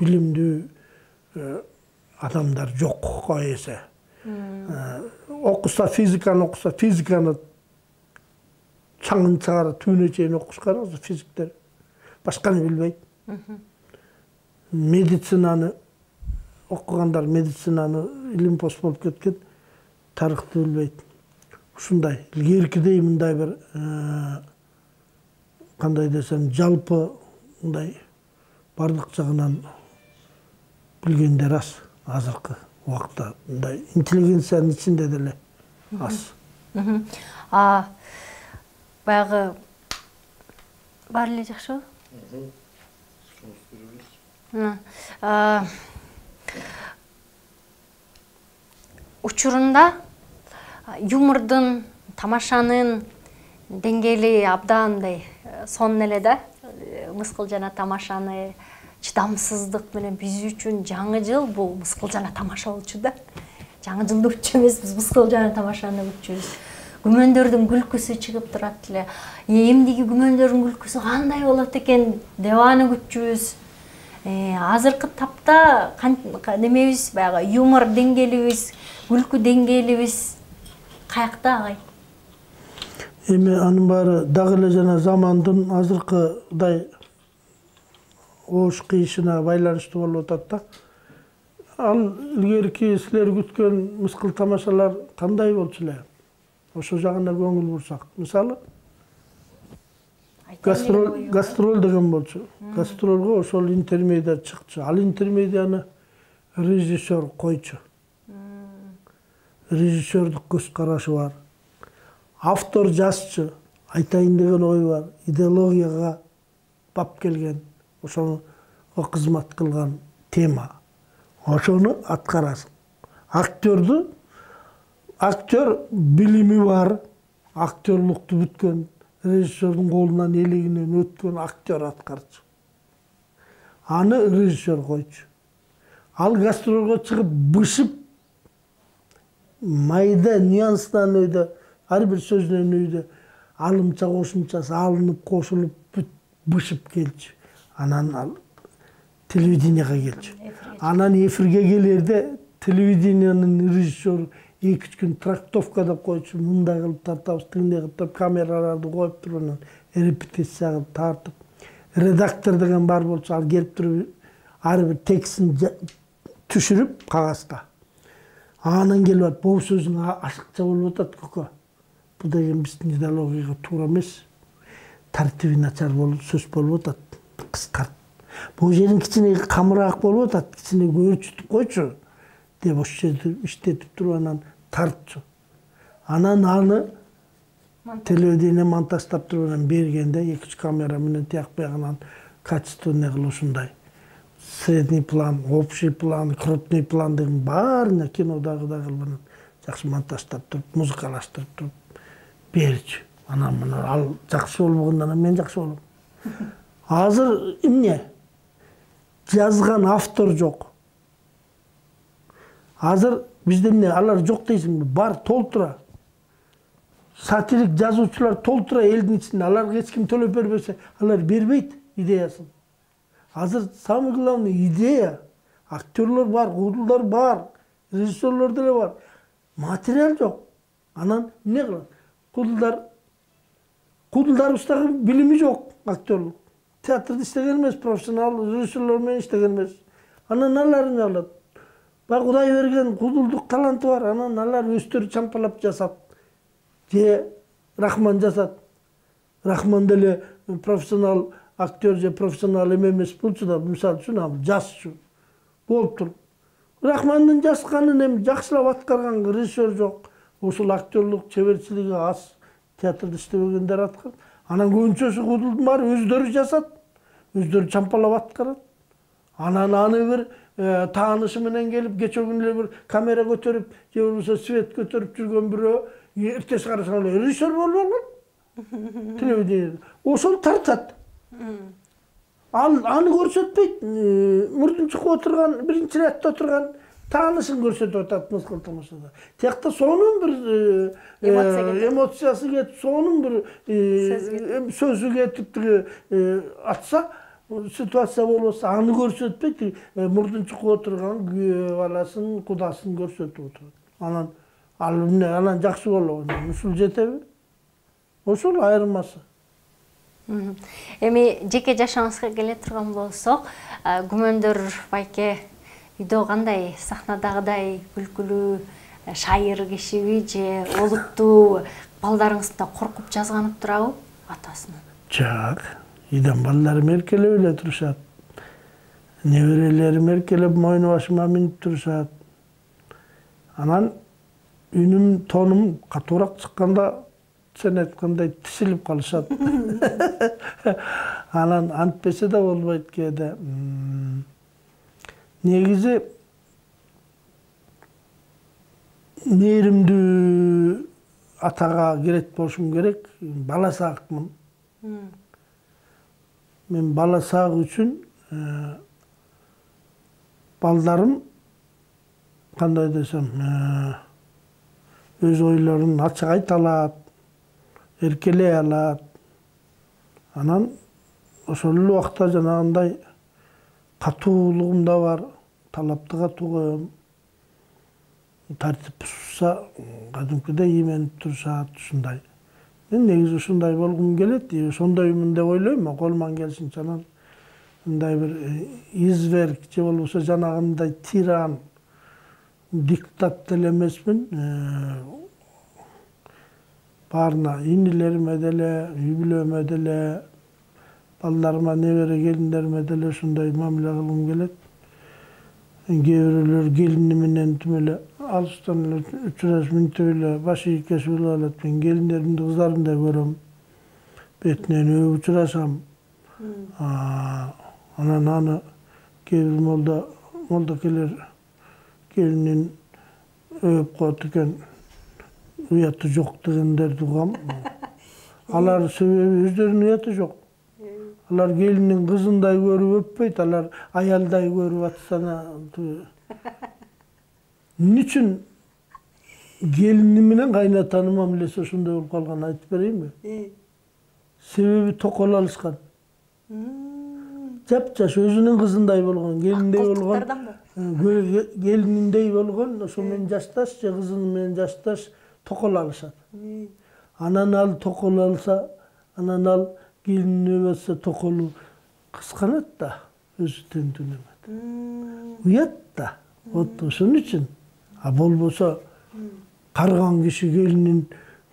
билимдүү адамдар жок эсе. Окуса физиканы чаңын чыгарып түбүнө чейин окушкан физиктер. Башканы билбейт. Медицинаны окугандар, медицинаны илим пост болуп кеткен, тарыхты билбейт. Ушундай илгеркидей мындай бир кандай десем, жалпы мындай бардык жагынан билгендер аз азыркы убакытта. Мындай интеллигенциянын ичинде деле аз. Баягы бар эле жакшыбы? Учурунда юмордун, тамашанын деңгээли абдандай сонун эле да. Мыскыл жана тамашаны чыдамсыздык менен биз үчүн жаңы жыл бул мыскыл жана тамаша болчу да. Жаңы жылды күтчү эмеспиз, мыскыл жана тамашаны күтчүбүз. Күмөндөрдүн күлкүсү чыгып турат эле. Эмдиги күмөндөрдүн күлкүсү кандай болот экен деп аны күтчүбүз. азыркы тапта немебиз баягы юмор деңгээлибиз, күлкү деңгээлибиз каякта агай? Эми анын баары дагы эле жана замандын азыркыдай оош кыйышына байланыштуу болуп атат да. Ал илгерки силер күткөн мыскыл тамашалар кандай болчу эле? Ошо жагына көңүл бурсак. Мисалы, гастроль деген болчу. Гастролго ошол интермедиа чыкчу. Ал интермедианы режиссер койчу. Режиссердүк көз карашы бар. Автор жазчу, айтайын деген ой бар, идеологияга бап келген, ошого кызмат кылган тема. Ошону аткарасың. Актер билими бар, актерлукту бүткөн, режиссердун колунан элегинен өткөн актер аткарчу. Аны режиссер койчу. Ал гастролго чыгып бышып, майда нюанстан өйдө, ар бир сөзүнөн өйдө алымча кошумчасы алынып кошулуп бүт бышып келчү. Анан ал телевиденияга келчү. Анан эфирге келерде телевидениянын режиссеру 2-3 күн трактовка деп койчу. Мындай кылып тартабыз, тигиндей кылып камераларды коюп туруп анан репетиция кылып тартып. Редактор деген бар болчу, ал келип туруп ар бир текстин түшүрүп кагазга. Анан келип бул сөзүң ашыкча болуп атат көкө. Бу деген биздин идеологияга туура эмес. Тартиби начар болуп сөз болуп атат. Кыскарт. Бул жерин кичине камыраак болуп атат, кичине өөрчүтүп койчу деп ошол жерди иштетип туруп анан тартчу. Анан аны телевидение монтаждап туруп анан бергенде 2-3 камера менен тияк буягынан качество не кылып ушундай. Средний план, общий план, крупный план деген баарына кинодагыдай кылып жакшы монтаждап туруп, музыкалаштырып туруп берчү. Анан мына ал жакшы болбогондон анан мен жакшы болом. Азыр эмне? Жазган автор жок. Азыр бизде эмне? Алар жок дейсиңби? Бар, толтура. Сатирик жазуучулар толтура элдин ичинде. Аларга эч ким төлөп бербесе, алар бербейт идеясын. Азыр самый главный идея. Актерлор бар, кудулдар бар, режиссерлор деле бар. Материал жок. Анан эмне кылат? Кудулдарыбыздагы билими жок актерлук. Театрда иштеген эмес, профессионал режиссерлор менен иштеген эмес. Анан алар эмне кылат? Баягы Кудай берген кудулдук таланты бар. Анан алар өздөрү чампалап жасап, же Рахман жасат. Рахман деле профессионал актер же профессионал эмес болчу да, мисалы үчүн жазчу болуптур. Рахмандын жазганын эми жакшылап аткарган режиссер жок. Ошол актерлук чеберчилиги аз. Театрда иштебегендер аткарат. Анан көбүнчөсү кудулдун баары өздөрү жасат, өздөрү чампалап аткарат. Анан аны бир таанышы менен келип, кече күнү эле бир камера көтөрүп, же болбосо свет көтөрүп жүргөн бирөө эртеси карасаң эле режиссер болуп алган. Телевидение. Ошол тартат. Аны көрсөтпөйт. Мурдун чукуп отурган, биринчи рядда отурган таанышын көрсөтүп атат мыскыл тамашада. Тиякта сонун бир эмоциясы кетип, сонун бир сөзү кетип атса, ситуация болбосо аны көрсөтпөйт. Мурдун чукуп отурган күйөө баласын, кудасын көрсөтүп отурат. Анан жакшы болот. Ушул жетеби? Ошол айырмасы. Эми жеке жашооңузга келе турган болсок, күмөндөр байке үйдө кандай, сахнадагыдай күлкүлүү, шайыр кишиби же олуттуу балдарыңызды коркуп жазганып турабы атасынан? Жок. Үйдөн балдарым эркелеп эле турушат. Неберелерим эркелеп мойну башыма минип турушат. Анан үнүм, тонум катуураак чыкканда сен айткандай тишилип калышат. Анан антпесе да болбойт кээде. Негизи мээримдүү атага керек болушум керек. Бала саакмын. Мен бала саак үчүн балдарым кандай десем, өз ойлорун ачык айта алат, эркелей алат. Анан ошол эле убакта жанагындай катуулугум да бар, талапты катуу коем. Тартип бузса, кадимкидей именип турушат ушундай. Мен негизи ушундай болгум келет, ошондоймун деп ойлойм, колуман келишинче. Анан мындай бир изверг же болбосо жанагындай тиран, диктат деле эмесмин. Баарына инилериме деле, үй бүлөмө деле, балдарыма, небере келиндериме деле ушундай мамиле кылгым келет. Кээ бирөөлөр келини менен тим эле алыстан эле учурашып минтип эле баш ийкешип алат. Мен келиндеримди, кыздарымды көрөм. Бетинен өп учурашам. Анан аны кээ бир молдокелер келинин өп коет экен. Уяты жок дегендерди угам. Алар себеби өздөрүнүн уяты жок. Алар келинин кызындай көрүп өппөйт, алар аялдай көрүп атсана. Эмне үчүн келини менен кайнатанын мамилеси ошондой болуп калган айтып берейинби? Себеби токол алышкан. Жапжаш өзүнүн кызындай болгон, келиндей болгон. Келининдей болгон, ошо менен жашташ же кызы менен жашташ токол алышат. Анан ал токол алса, анан ал келинин өбөтсө токолу кысканат да, өзү тентүн эмет. Уят да. Вот ошон үчүн. А болбосо карган киши келинин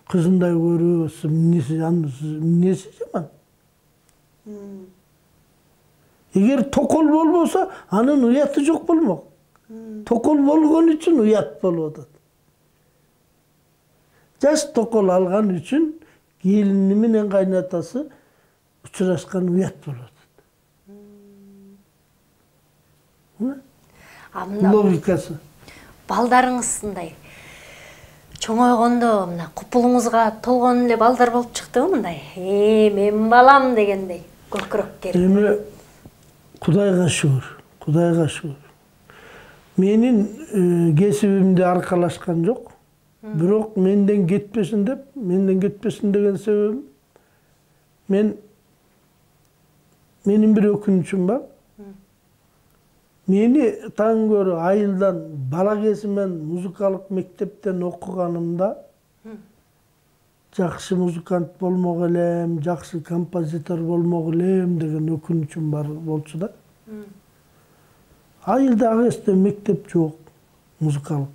кызындай көрүп өтсө эмнеси жаман? Эгер токол болбосо, анын уяты жок болмок. Токол болгон үчүн уят болуп атат. Жаш токол алган үчүн келини менен кайнатасы учурашкан уят болуп атат. Логикасы. Балдарыңызсындай чоңойгондо мына купулуңузга толгон эле балдар болуп чыктыбы мындай? Мен балам дегендей көкүрөк келип. Эми Кудайга шүгүр, Кудайга шүгүр. Менин кесибимди аркалашкан жок. Бирок менден кетпесин деген себебим менин бир өкүнүчүм бар. Мени таң көрү айылдан бала кезимен музыкалык мектептен окуганымда жакшы музыкант болмок элем, жакшы композитор болмок элем деген өкүнүчүм бар болчу да. Айылда ак кезде мектеп жок, музыкалык.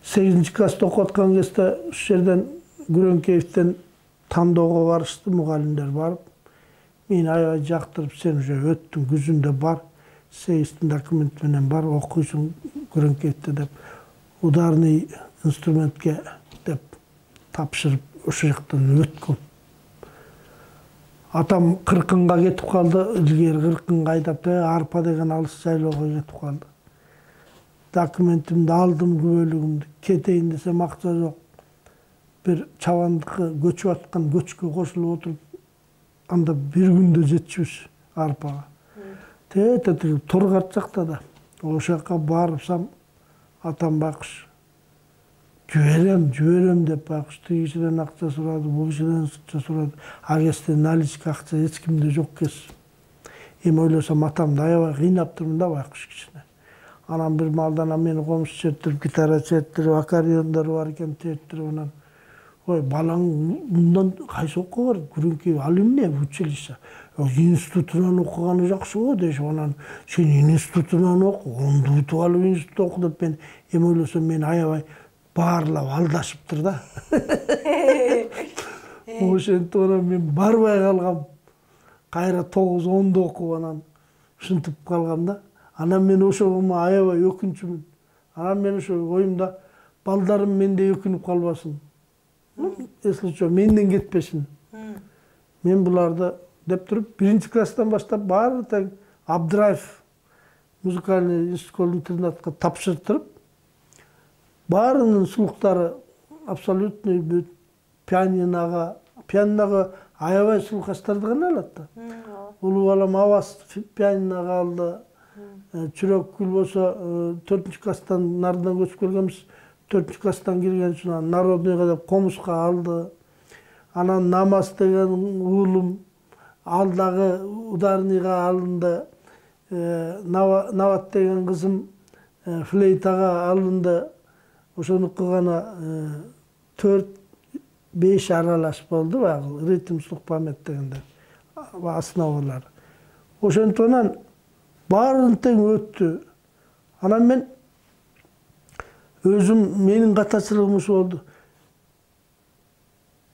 8-класста окуп аткан кезде ушул жерден Күрөңкеевден тандоого барышты мугалимдер барып. Мени аябай жактырып, сен уже өттүң, күзүндө бар, 8 документ менен бар, окуйсуң Күрөңкеевде деп, ударный инструментке деп тапшырып, ошол жактан өткөм. Атам Кыркынга кетип калды, илгери Кыркынга айдап, арпа деген алыс жайлоого кетип калды. Документимди алдым, күбөлүгүмдү, кетейин десем акча жок. Бир чабандыкы көчүп аткан көчкө кошулуп отуруп, анда бир күндө жетчүбүз арпага. Торгат жакта да. Ошол жака барыпсам, атам байкуш жиберем деп байкуш тиги кишиден акча сурады, бул кишиден акча сурады. А кезде наличка акча эч кимде жок экен. Эми ойлосом атамды аябай кыйнаптырмын да байкуш кичине. Анан бир малдан мени комушу четтирип, гитара четтирип, аккордеондору бар экен четтирип, анан ой, балаң мындан кайсы окуга барат? Күрөңкей, ал эмне училище? Институтунан окуганы жакшы го дешип, анан сен институтунан оку, онду утуп алып институтта оку деп мен эми ойлосом мен аябай баарлап алдашыптыр да. Ошентип анан мен барбай калгам. Кайра 9-10 окуп анан ушинтип калгам да. Анан мен ошого аябай өкүнчүмүн. Анан мен ошо оюмда балдарым мендей өкүнүп калбасын. Если что, менден кетпесин. Мен буларды деп туруп, 1-класстан баштап баары тең Абдраев музыкальный школа-интернатка тапшыртырып, баарынын сулуктары абсолютно пианиного аябай сулукачтарды гана алат да. Улуу балам Аваз пианиного алды. Чүрөк гүл болсо 4-класстан нардан көчүп келгенбиз. 4-класстан кирген үчүн народныйга деп комуска алды. Анан Намаз деген уулум ал дагы ударныйга алынды. Нават деген кызым флейтага алынды. Ошонуку гана 4-5 аралаш болду багы ритмдик память дегенде основалары. Ошентонан баарын тең өттү. Анан мен өзүм менин катачылыгым ушу болду.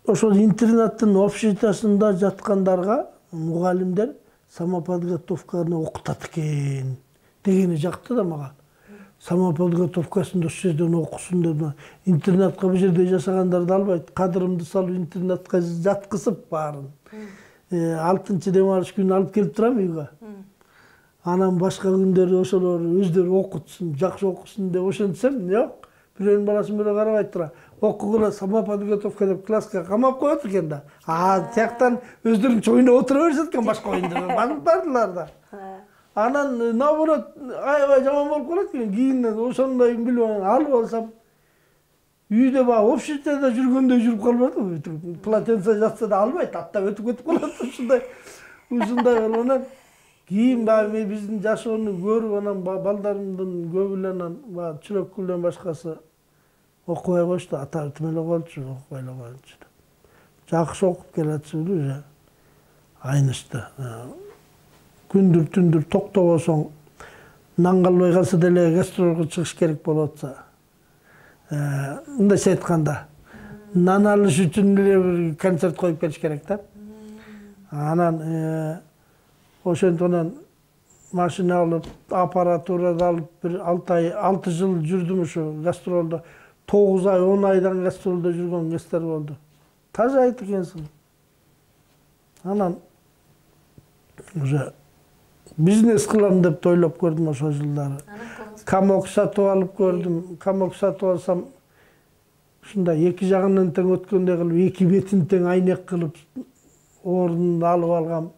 Ошол интернаттын общежитиясында жаткандарга мугалимдер самоподготовканы окутат экен дегени жакты да мага. Самоподготовкасын ошол жерден окусун деп, интернатка бул жерде жашагандарды албайт. Кадырымды салып интернатка жаткызып баарын. 6-дем алыш күнү алып келип турам үйгө. Анан башка күндөрү ошолор өздөрү окутсун, жакшы окусун деп ошентсем, жок. Бирөөнүн баласын бирөө карабай тура. Окугула самоподготовка деп класска камап коет экен да. Тияктан өздөрүнчө ойноп отура беришет экен башка оюндар. Бардылар да. Анан наоборот аябай жаман болуп калат экен. Кийинен ошондой билип алып алсам үйдө баягы общежитияда жүргөндөй жүрүп калбадыбы? Полотенце жатса да албайт, аттап өтүп кетип калат. Ушундай анан кийин баягы биздин жашоону көрүп анан балдарымдын көбү анан баягы Чүрөккүлдөн башкасы окубай коюшту, ата-өтүм эле болчу, окубай эле коюнчу. Жакшы окуп келатчыбыз уже айнышты. Күндүр түндүр токтобосоң, нан калбай калса деле гастролго чыгыш керек болуп атса. Мындайча айтканда, нан алыш үчүн эле бир концерт коюп келиш керек да. Анан ошентонан машина алып, аппаратурада алып бир 6 жыл жүрдүм ушу гастролдо. 9 ай, 10 айдан гастролдо жүргөн кездер болду. Таза айт экенсиң. Анан уже бизнес кылам деп тойлоп көрдүм ошол жылдары. Камок сатып алып көрдүм. Камок сатып алсам, ушундай эки жагынан тең өткөндөй кылып, эки бетин тең айнек кылып ордунду алып алгам.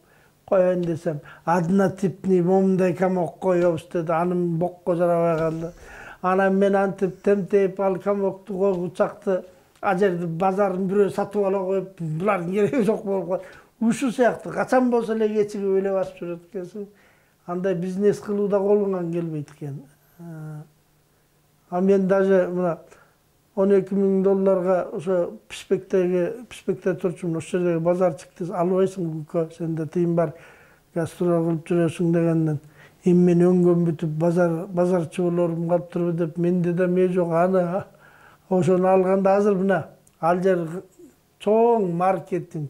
Коеюн десем, однотипный момундай камок коебуз деди. Анын бокко жарабай калды. Анан мен антип темтеп ал камокту коюп учакты ажерди базарын бирөө сатып ала коюп, булардын кереги жок болуп калат. Ушул сыяктуу качан болсо эле кечиги ойлоп басып жүрөт экенсиң. Андай бизнес кылууда колуңан келбейт экен. Мен даже мына $12,000 ошо пишпекте турчумун. Ошол жердеги базарчыкты албайсың көкө, сенде тыйын бар, гастрол кылып жүрөсүң дегенден. Мен өңгөн бүтүп базарчы болорум калып турбу деп менде да мээ жок. Аны ошону алганда азыр мына ал жер чоң маркетинг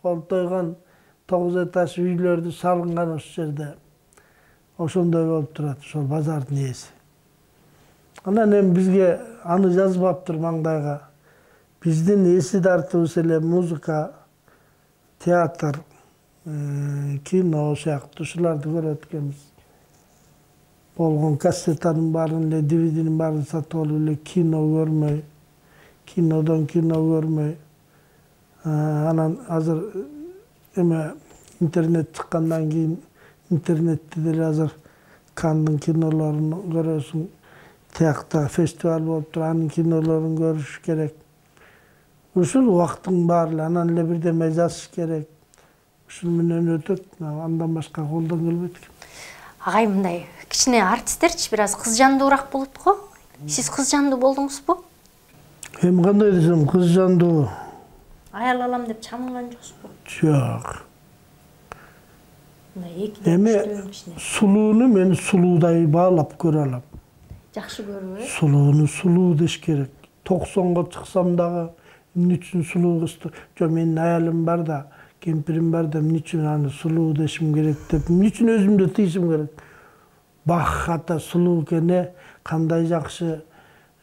колтойгон 9 этаж үйлөрдү салынган ошол жерде. Ошондой болуп турат, ошол базардын ээси. Анан эми бизге аны жазбаптыр маңдайга. Биздин эси тартыбыз эле музыка, театр, кино сыяктуу ушуларды көрөт экенбиз. Болгон кассетанын баарын эле, DVD-нин баарын сатып алып эле кино көрмөй, кинодон кино көрмөй. Анан азыр эме интернет чыккандан кийин интернетте деле азыр Канндын кинолорун көрөсүң. Тиякта фестиваль болуп туруп, анын кинолорун көрүш керек. Ушул убактын баары эле, анан эле бирдеме жазыш керек. Ушул менен өтөт, андан башка колдон келбейт экен. Агай, мындай кичине артисттерчи бир аз кыз жандуураак болот го. Сиз кыз жандуу болдуңузбу? Эми кандай десем, кыз жандуу. Аял алам деп чамынган жоксузбу? Жок. Эми сулууну мен сулуудай баалап көрө алам. Жакшы көрүп, Сулууну сулуу деш керек. 90го чыксам дагы эмне үчүн сулуу кызды? Жок, менин аялым бар да, кемпирим бар да, эмне үчүн аны сулуу дешим керек деп, эмне үчүн өзүмдү тыйышым керек? Бахата сулуу экен, кандай жакшы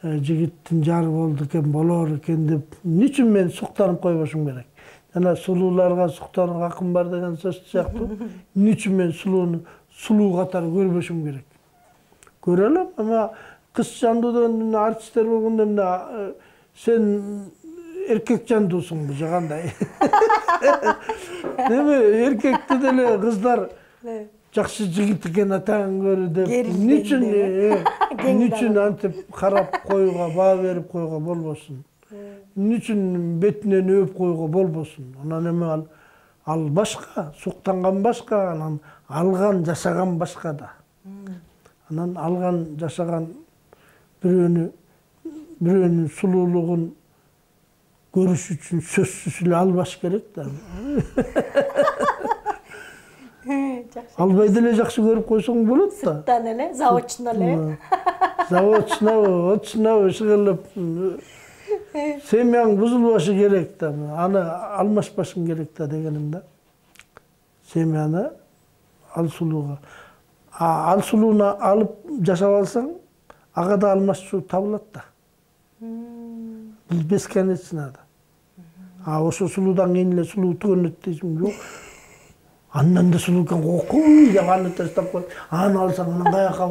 жигиттин жары болду экен, болор экен деп, эмне үчүн мен суктанып койбошум керек? Жана сулууларга суктанууга акым бар деген сөз сыяктуу. Эмне үчүн мен сулууну сулуу катары көрбөшүм керек? Көрө алам, ама кыз жандуудан артисттер болгондо эмне сен эркек жандуусуңбу же кандай? Эми эркекти деле кыздар жакшы жигит экен атаң көрү деп, эмне үчүн антип карап коюуга, баа берип коюуга болбосун? Эмне үчүн бетинен өөп коюуга болбосун? Анан эми ал Ал башка, суктанган башка, анан алган, жашаган башка да. Анан алган, жашаган бирөөнүн сулуулугун көрүш үчүн сөзсүз эле албаш керек да. Албай деле жакшы көрүп койсоң болот да. Сырттан эле, заочно эле. Заочно, очно ышкылып семьяң бузулбашы керек да. Аны алмашпашың керек да дегеним да. Семьяны ал сулууга. Ал сулууну алып жашап алсаң, ага да алмашчу табылат да. Бесконечно да. Ошо сулуудан кийин эле сулуу түгөнөт дейсиң, жок. Андан да сулуу экен, окуй деп аны таштап коюп, аны алсаң анан каяка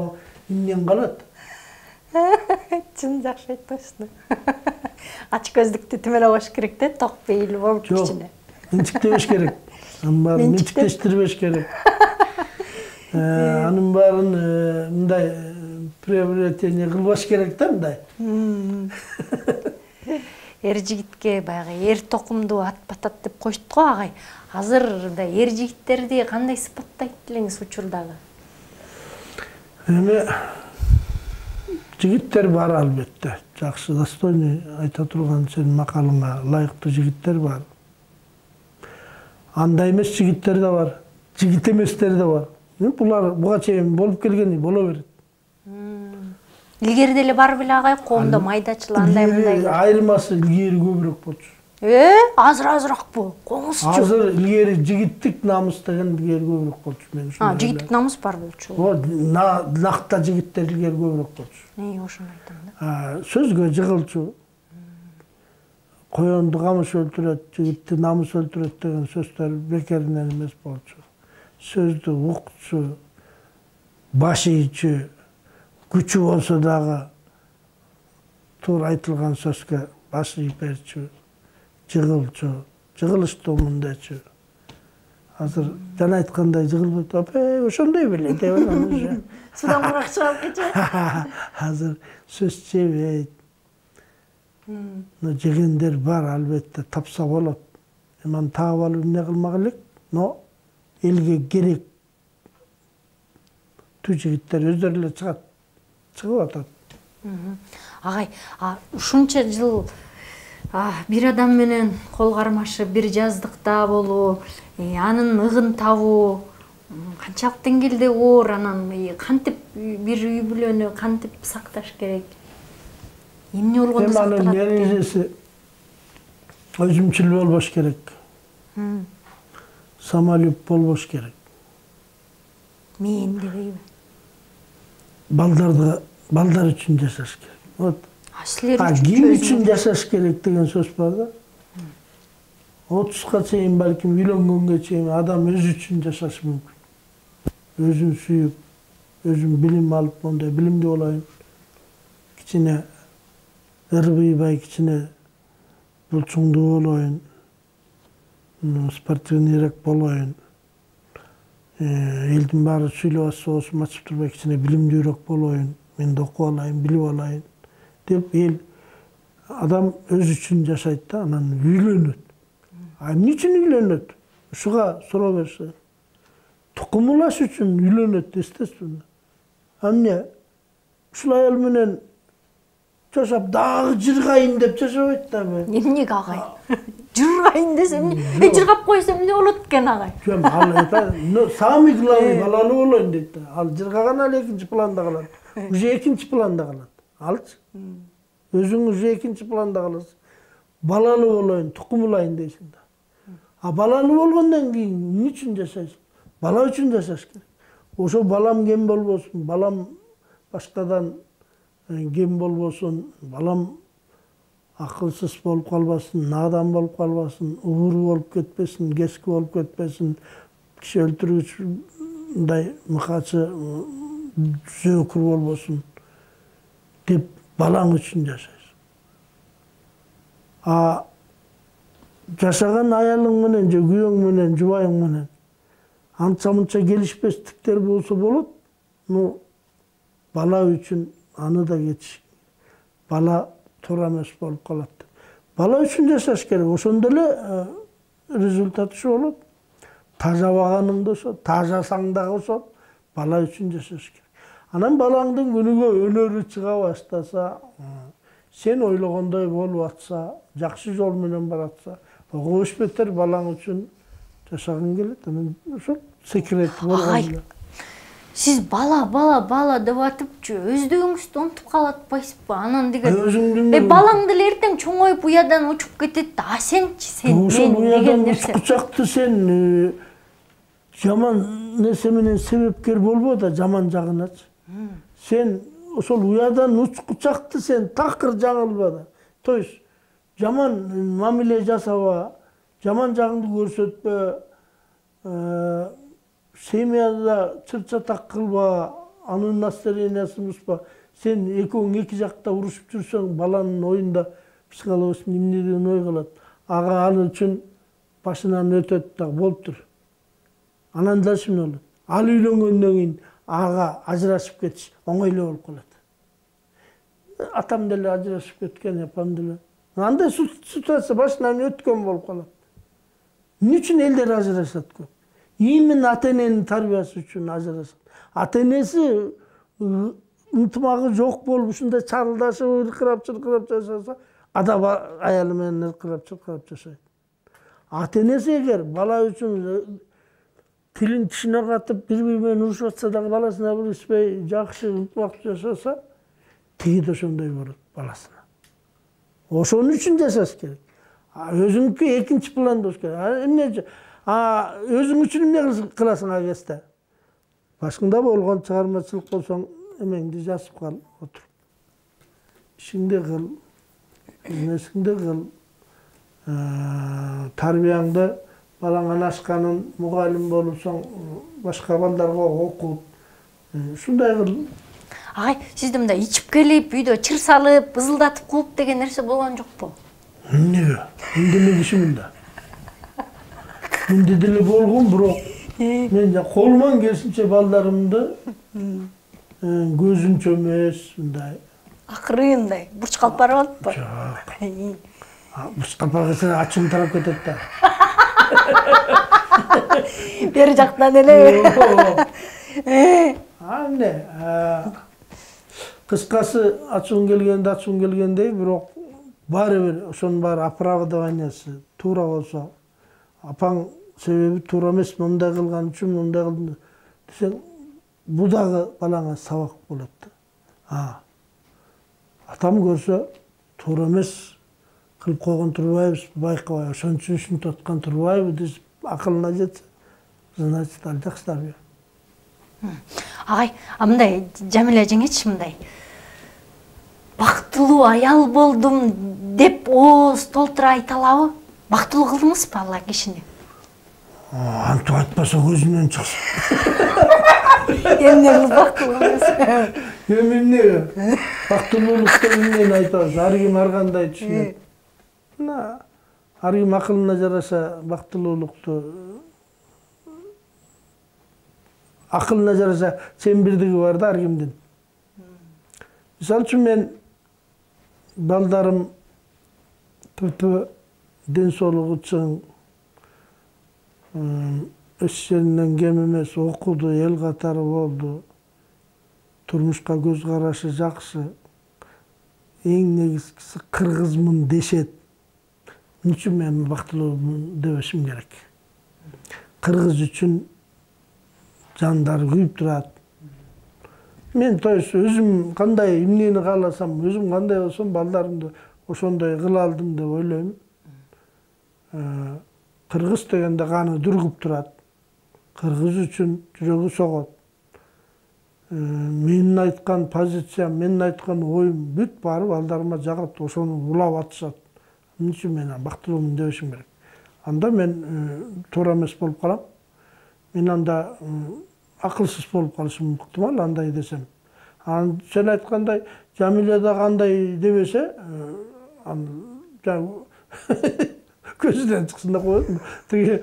эмнең калат? Чын жакшы айтпайсың. Ач көздүктү түмөлөбөш керек да, ток пейил болуп кичине. Минчиктебеш керек. Анын баарын минчиктештирбеш керек. Анын баарын мындай приобретение кылбаш керек да мындай. Эр жигитке баягы эр токумду ат батат деп коштук го агай. Азыр да эр жигиттерди кандай сыпаттайт элеңиз учурдагы? Эми жигиттер бар албетте. Жакшы, достойный айта турган сенин макалыңа ылайыктуу жигиттер бар. Андай эмес жигиттер да бар, жигит эместер да бар. Булар буга чейин болуп келгени боло берет. Илгери деле бар беле агай, коомдо майдачыл андай мындай. Айырмасы илгери көбүрөөк болчу. Азыр азыракпы? Коңузчу. Азыр илгери жигиттик намыс деген илгери көбүрөөк болчу мен ушундай. Жигиттик намыс бар болчу. Накта жигиттер илгери көбүрөөк болчу. Ошону айтам да. Сөзгө жыгылчу. Коёнду камыш өлтүрөт, жигитти намыс өлтүрөт деген сөздөр бекеринен эмес болчу. Сөздү укчу, баш ийчү, күчү болсо дагы туура айтылган сөзгө баш ийип берчү, жыгылчу, жыгылыштуу мындайчу. Азыр жана айткандай жыгылбайт, ошондой беле деп анан уже. Судан курак чыгып кетет. Азыр сөз жебейт. Жегендер бар албетте, тапса болот. Эми таап алып эмне кылмак элек? Но элге керек түү жигиттер өздөрү эле чыгат. Чыгып атат. Агай, ушунча жыл бир адам менен кол кармашып, бир жаздыкта болуу, анын ыгын табуу канчалык деңгээлде оор, анан кантип бир үй бүлөнү кантип сакташ керек? Эмне болгондо сакталат? Анын нережеси өзүмчүл болбош керек. Самолюб болбош керек. Мен дебейби? Балдар үчүн жашаш керек. Вот. Силер үчүн Ким үчүн жашаш керек деген сөз бар да. 30га чейин балким үйлөнгөнгө чейин адам өзү үчүн жашашы мүмкүн. Өзүн сүйүп, өзүн билим алып, мондай билимдүү болайын. Кичине ырбыйбай, кичине булчуңдуу болоюн. Спортивныйраак болоюн. Элдин баары сүйлөп атса оосум ачып турбай кичине билимдүүрөөк болоюн. Мен да окуп алайын, билип алайын деп эл адам өз үчүн жашайт да, анан үйлөнөт. Эмне үчүн үйлөнөт? Ушуга суроо берсе. Тукумулаш үчүн үйлөнөт, естественно. Эмне? Ушул аял менен жашап дагы жыргайын деп жашабайт да мен. Эмнеге агай? Жыргайын десем эмне? Жыргап койсом эмне болот экен агай? Жөн ал самый главный балалуу болоюн дейт. Ал жыргаган ал экинчи планда калат. Уже экинчи планда калат. Алчы. Өзүң уже экинчи планда каласың. Балалуу болоюн, тукумулайын дейсиң да. Балалуу болгондон кийин эмне үчүн жашайсың? Бала үчүн жашаш керек. Ошо балам кем болбосун, балам башкадан кем болбосун, балам акылсыз болуп калбасын, надан болуп калбасын, ууру болуп кетпесин, кески болуп кетпесин, киши өлтүргүч мындай мыкачы зөөкүр болбосун деп балаң үчүн жашайсың. Жашаган аялың менен, же күйөөң менен, жубайың менен анча-мынча келишпестиктер болсо болот, но бала үчүн аны да кетиш. Бала туура эмес болуп калат. Бала үчүн жашаш керек. Ошондо эле результат ушу болот. тажабаганыңда ошо, тажасаң дагы ошол бала үчүн жашаш керек. Анан балаңдын күнүгө өнөрү чыга баштаса, сен ойлогондой болуп атса, жакшы жол менен баратса, огош бетер балаң үчүн жашагың келет. Анан ошол секрет болгон. Сиз бала деп атыпчы, өздүгүңүздү унутуп калат атпайсызбы? Анан деген балаң деле эртең чоңоюп уядан учуп кетет да, а сенчи, сен мен деген нерсе. Кучакты сен жаман нерсе менен себепкер болбо да, жаман жагыначы. Сен ошол уядан учкучакты сен такыр жаңылба да. То есть жаман мамиле жасаба, жаман жагыңды көрсөтпө, семьяда чыр-чатак кылба, анын настроениясын бузба. Сен экөөң эки жакта урушуп жүрсөң, баланын оюнда психологиясын эмнеден ой калат. Ага ал үчүн башынан өтөт да болуптур. Анан дальше эмне болот? Ал үйлөнгөндөн кийин ага ажырашып кетиш оңой эле болуп калат. Атам деле ажырашып кеткен, апам деле. Андай ситуация башынан өткөн болуп калат. Эмне үчүн элдер ажырашат көп? Именно ата-эненин тарбиясы үчүн ажырашат. Ата-энеси ынтымагы жок болуп, ушундай чарылдашып, ыркырап жашаса, адам аялы менен ыркырап жашайт. Ата-энеси эгер бала үчүн тилин тишине катып, бири-бири менен урушуп атса дагы баласына бурушпай, жакшы ынтымактуу жашаса, тиги да ошондой болот баласына. Ошон үчүн жашаш керек. Өзүңкү экинчи планда болуш керек. Эмне өзүң үчүн эмне кыласың ага кезде? Башыңда болгон чыгармачылык болсоң, эмеңди жазып кал, отуруп. Ишиңди кыл, нерсеңди кыл, тарбияңды, балаңан ашканын, мугалим болупсоң, башка балдарга окут. Ушундай кыл. Агай, сизде мындай ичип келип, үйдө чыр салып, бызылдатып кылып деген нерсе болгон жокпу? Эмнеге? Эмне кишиминде? Менде деле болгон, бирок мен колуман келишинче балдарымды көзүнчө эмес, мындай акырындай бурчкалып барып атпы? Жок. Бурчкалып барса ачым тарап кетет да. Бери жактан эле. Эмне? Кыскасы ачуң келгендей, бирок баары бир ошонун баары оправдованиясы туура болсо, апаң себеби туура эмес, мындай кылган үчүн мындай кылдым десең, бул дагы балаңа сабак болот да. Атам көрсө, туура эмес кылып койгон турбайбыз, байкабай, ошон үчүн ушинтип аткан турбайбы деп акылына жетсе, значит, ал жакшы тарбия. Агай, мындай Жамиля жеңечи мындай бактылуу аял болдум деп ооз толтура айта алабы? Бактылуу кылдыңызбы алла кишини? Антип айтпаса өзүнөн чыксын. Эмне кылып бактылуу эмес? Эмне? Бактылуулукту эмнени айтабыз? Ар ким ар кандай түшүнөт. Ар ким акылына жараша бактылуулукту, акылына жараша чембирдиги бар да ар кимдин. Мисалы үчүн мен балдарым түпү ден соолугу чың, эч жеринен кем эмес, окуду, эл катары болду, турмушка көз карашы жакшы, эң негизгиси кыргызмын дешет. Эмне үчүн мен бактылуумун дебешим керек? Кыргыз үчүн жандары күйүп турат. Мен өзүм кандай эмнени кааласам, өзүм кандай болсом, балдарымды ошондой кыла алдым деп ойлойм. Кыргыз дегенде каны дүргүп турат. Кыргыз үчүн жүрөгү согот. Менин айткан позициям, менин айткан оюм бүт барып балдарыма жагат, ошону улап атышат. Эмне үчүн мен бактылуумун дебешим керек? Анда мен туура эмес болуп калам. Мен анда акылсыз болуп калышым ыктымал андай десем. Сен айткандай, Жамиля да кандай дебесе, көзүнөн чыксын деп коет. Тиги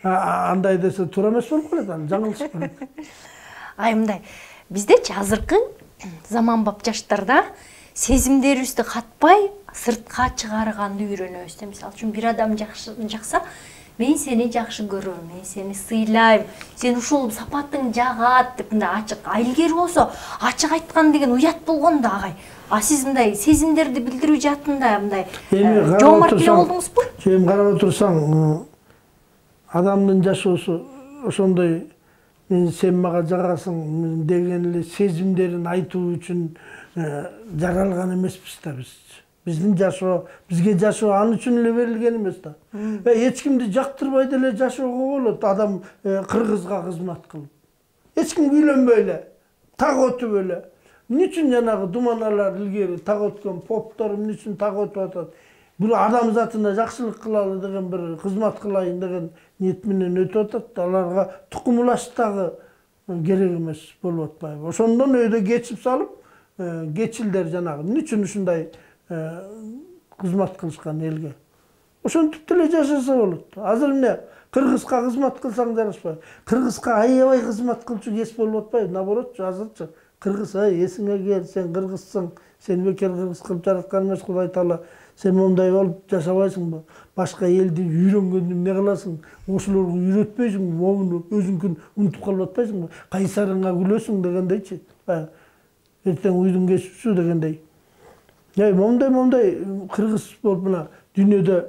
андай десе туура эмес болуп калат, жаңылышып калат. Ай мындай, биздечи азыркы заманбап жаштарда сезимдерибизди катпай сыртка чыгарганды үйрөнөбүз. Мисалы үчүн бир адам жакса, мен сени жакшы көрөм, мен сени сыйлайм, сен ушул сапатың жагат деп мындай ачык. Илгери болсо ачык айткан деген уят болгон да агай. А сиз мындай сезимдерди билдирүү жаатында мындай жоомарт эле болдуңузбу? Эми карап отурсаң, адамдын жашоосу ошондой сен мага жагасың деген эле сезимдерин айтуу үчүн жаралган эмеспиз да биз. Биздин жашоо, бизге жашоо ал үчүн эле берилген эмес да. Эч кимди жактырбай деле жашоого болот. Адам кыргызга кызмат кылып. Эч ким үйлөнбөй эле, так өтүп эле. Эмне үчүн жанагы думаналар илгери так өткөн поптор эмне үчүн так өтүп атат? Бул адам затына жакшылык кылалы деген бир кызмат кылайын деген ниет менен өтүп атат. Аларга тукумулаштагы керек эмес болуп атпайбы? Ошондон өйдө кечип салып, кечилдер жанагы эмне үчүн ушундай кызмат кылышкан элге? Ошентип деле жашаса болот. Азыр эмне кыргызга кызмат кылсаң жарашпайбы? Кыргызга аябай кызмат кылчу кез болуп атпайбы? Наоборотчу, азырчы кыргыз, эсиңе кел, сен кыргызсың, сени бекер кыргыз кылып жараткан эмес Кудай Таала. Сен мондай болуп жашабайсыңбы? Башка элди үйрөнгөндү эмне кыласың? Ошолорго үйрөтпөйсүңбү? Могуну өзүңкүн унутуп калып атпайсыңбы? Кайсарыңа күлөсүң дегендейчи. Эртең уйдун кесүүсү дегендей. Мондай кыргыз болуп мына дүйнөдө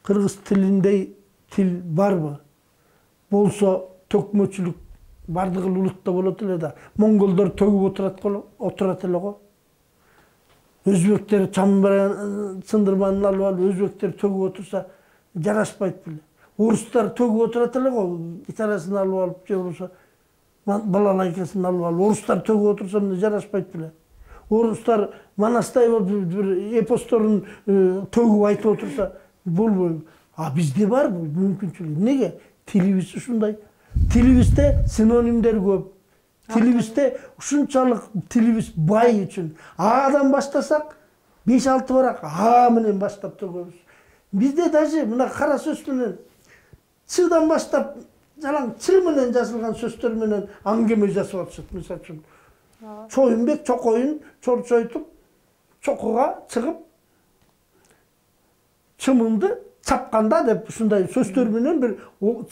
кыргыз тилиндей тил барбы? Болсо төкмөчүлүк бардык улутта болот эле да. Монголдор төгүп отурат эле го. Өзбектер сындырманын алып алып, өзбектер төгүп отурса жарашпайт беле. Орустар төгүп отурат эле го, гитарасын алып алып, же болбосо балалайкасын алып алып, орустар төгүп отурса мына жарашпайт беле. Орустар манастай болуп бир эпосторун төгүп айтып отурса болбойбу? А бизде бар бул мүмкүнчүлүк. Эмнеге? Тилибиз ушундай. Тилибизде синонимдер көп. Тилибизде ушунчалык тилибиз бай үчүн. Адан баштасак 5-6 барак А менен баштап төгөбүз. Бизде даже мына кара сөз менен Чдан баштап жалаң Ч менен жазылган сөздөр менен аңгеме жасап атышат. Мисалы үчүн Чоюнбек чокоюн чорчойтуп чокуга чыгып чымынды чапканда деп ушундай сөздөр менен бир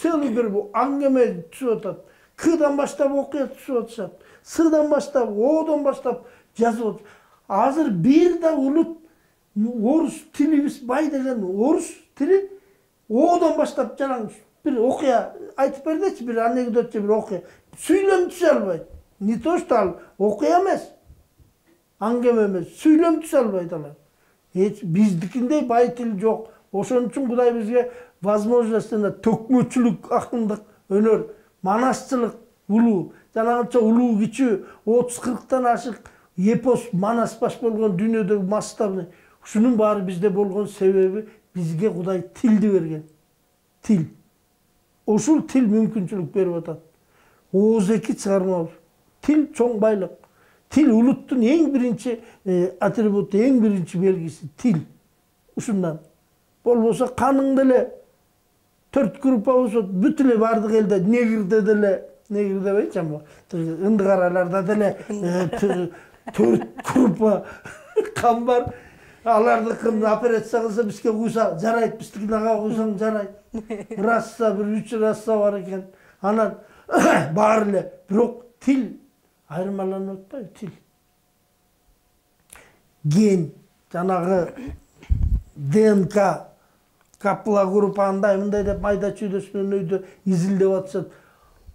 целый бир аңгеме түзүп атат. К'дан баштап окуя түзүп атышат. С'дан баштап, О'дон баштап жазып атышат. Азыр бир да улут орус тилибиз бай деген орус тили О'дон баштап жалаң бир окуя айтып бердечи, бир анекдот же бир окуя. Сүйлөм түзө албайт. Не то что ал окуя эмес, аңгеме эмес, сүйлөм түзө албайт алар. Биздикиндей бай тил жок. Ошон үчүн Кудай бизге возможность төкмөчүлүк, акындык, өнөр, манасчылык, улуу, жанагынча улуу кичүү, 30-40тан ашык эпос манас баш болгон дүйнөдөгү масштабный. Ушунун баары бизде болгон себеби бизге Кудай тилди берген. Тил. Ушул тил мүмкүнчүлүк берип атат. Ооз-эки чыгармабыз. Тил чоң байлык. Тил улуттун эң биринчи атрибуту, эң биринчи белгиси тил. Ушундан. Болбосо каның деле 4 группа болсо бүт эле бардык элде негрде деле, негр дебейт жамбы. Ындыгараларда деле 4 группа кан бар. Алардыкын операция кылса бизге куйса жарайт, биздикин ага куйсаң жарайт. Раса бир 3 раса бар экен. Анан баары эле, бирок тил айырмаланып атпайбы тил. Ген, жанагы ДНК капла группандай мындай деп майда чүйдөс менен өйдө изилдеп атышат.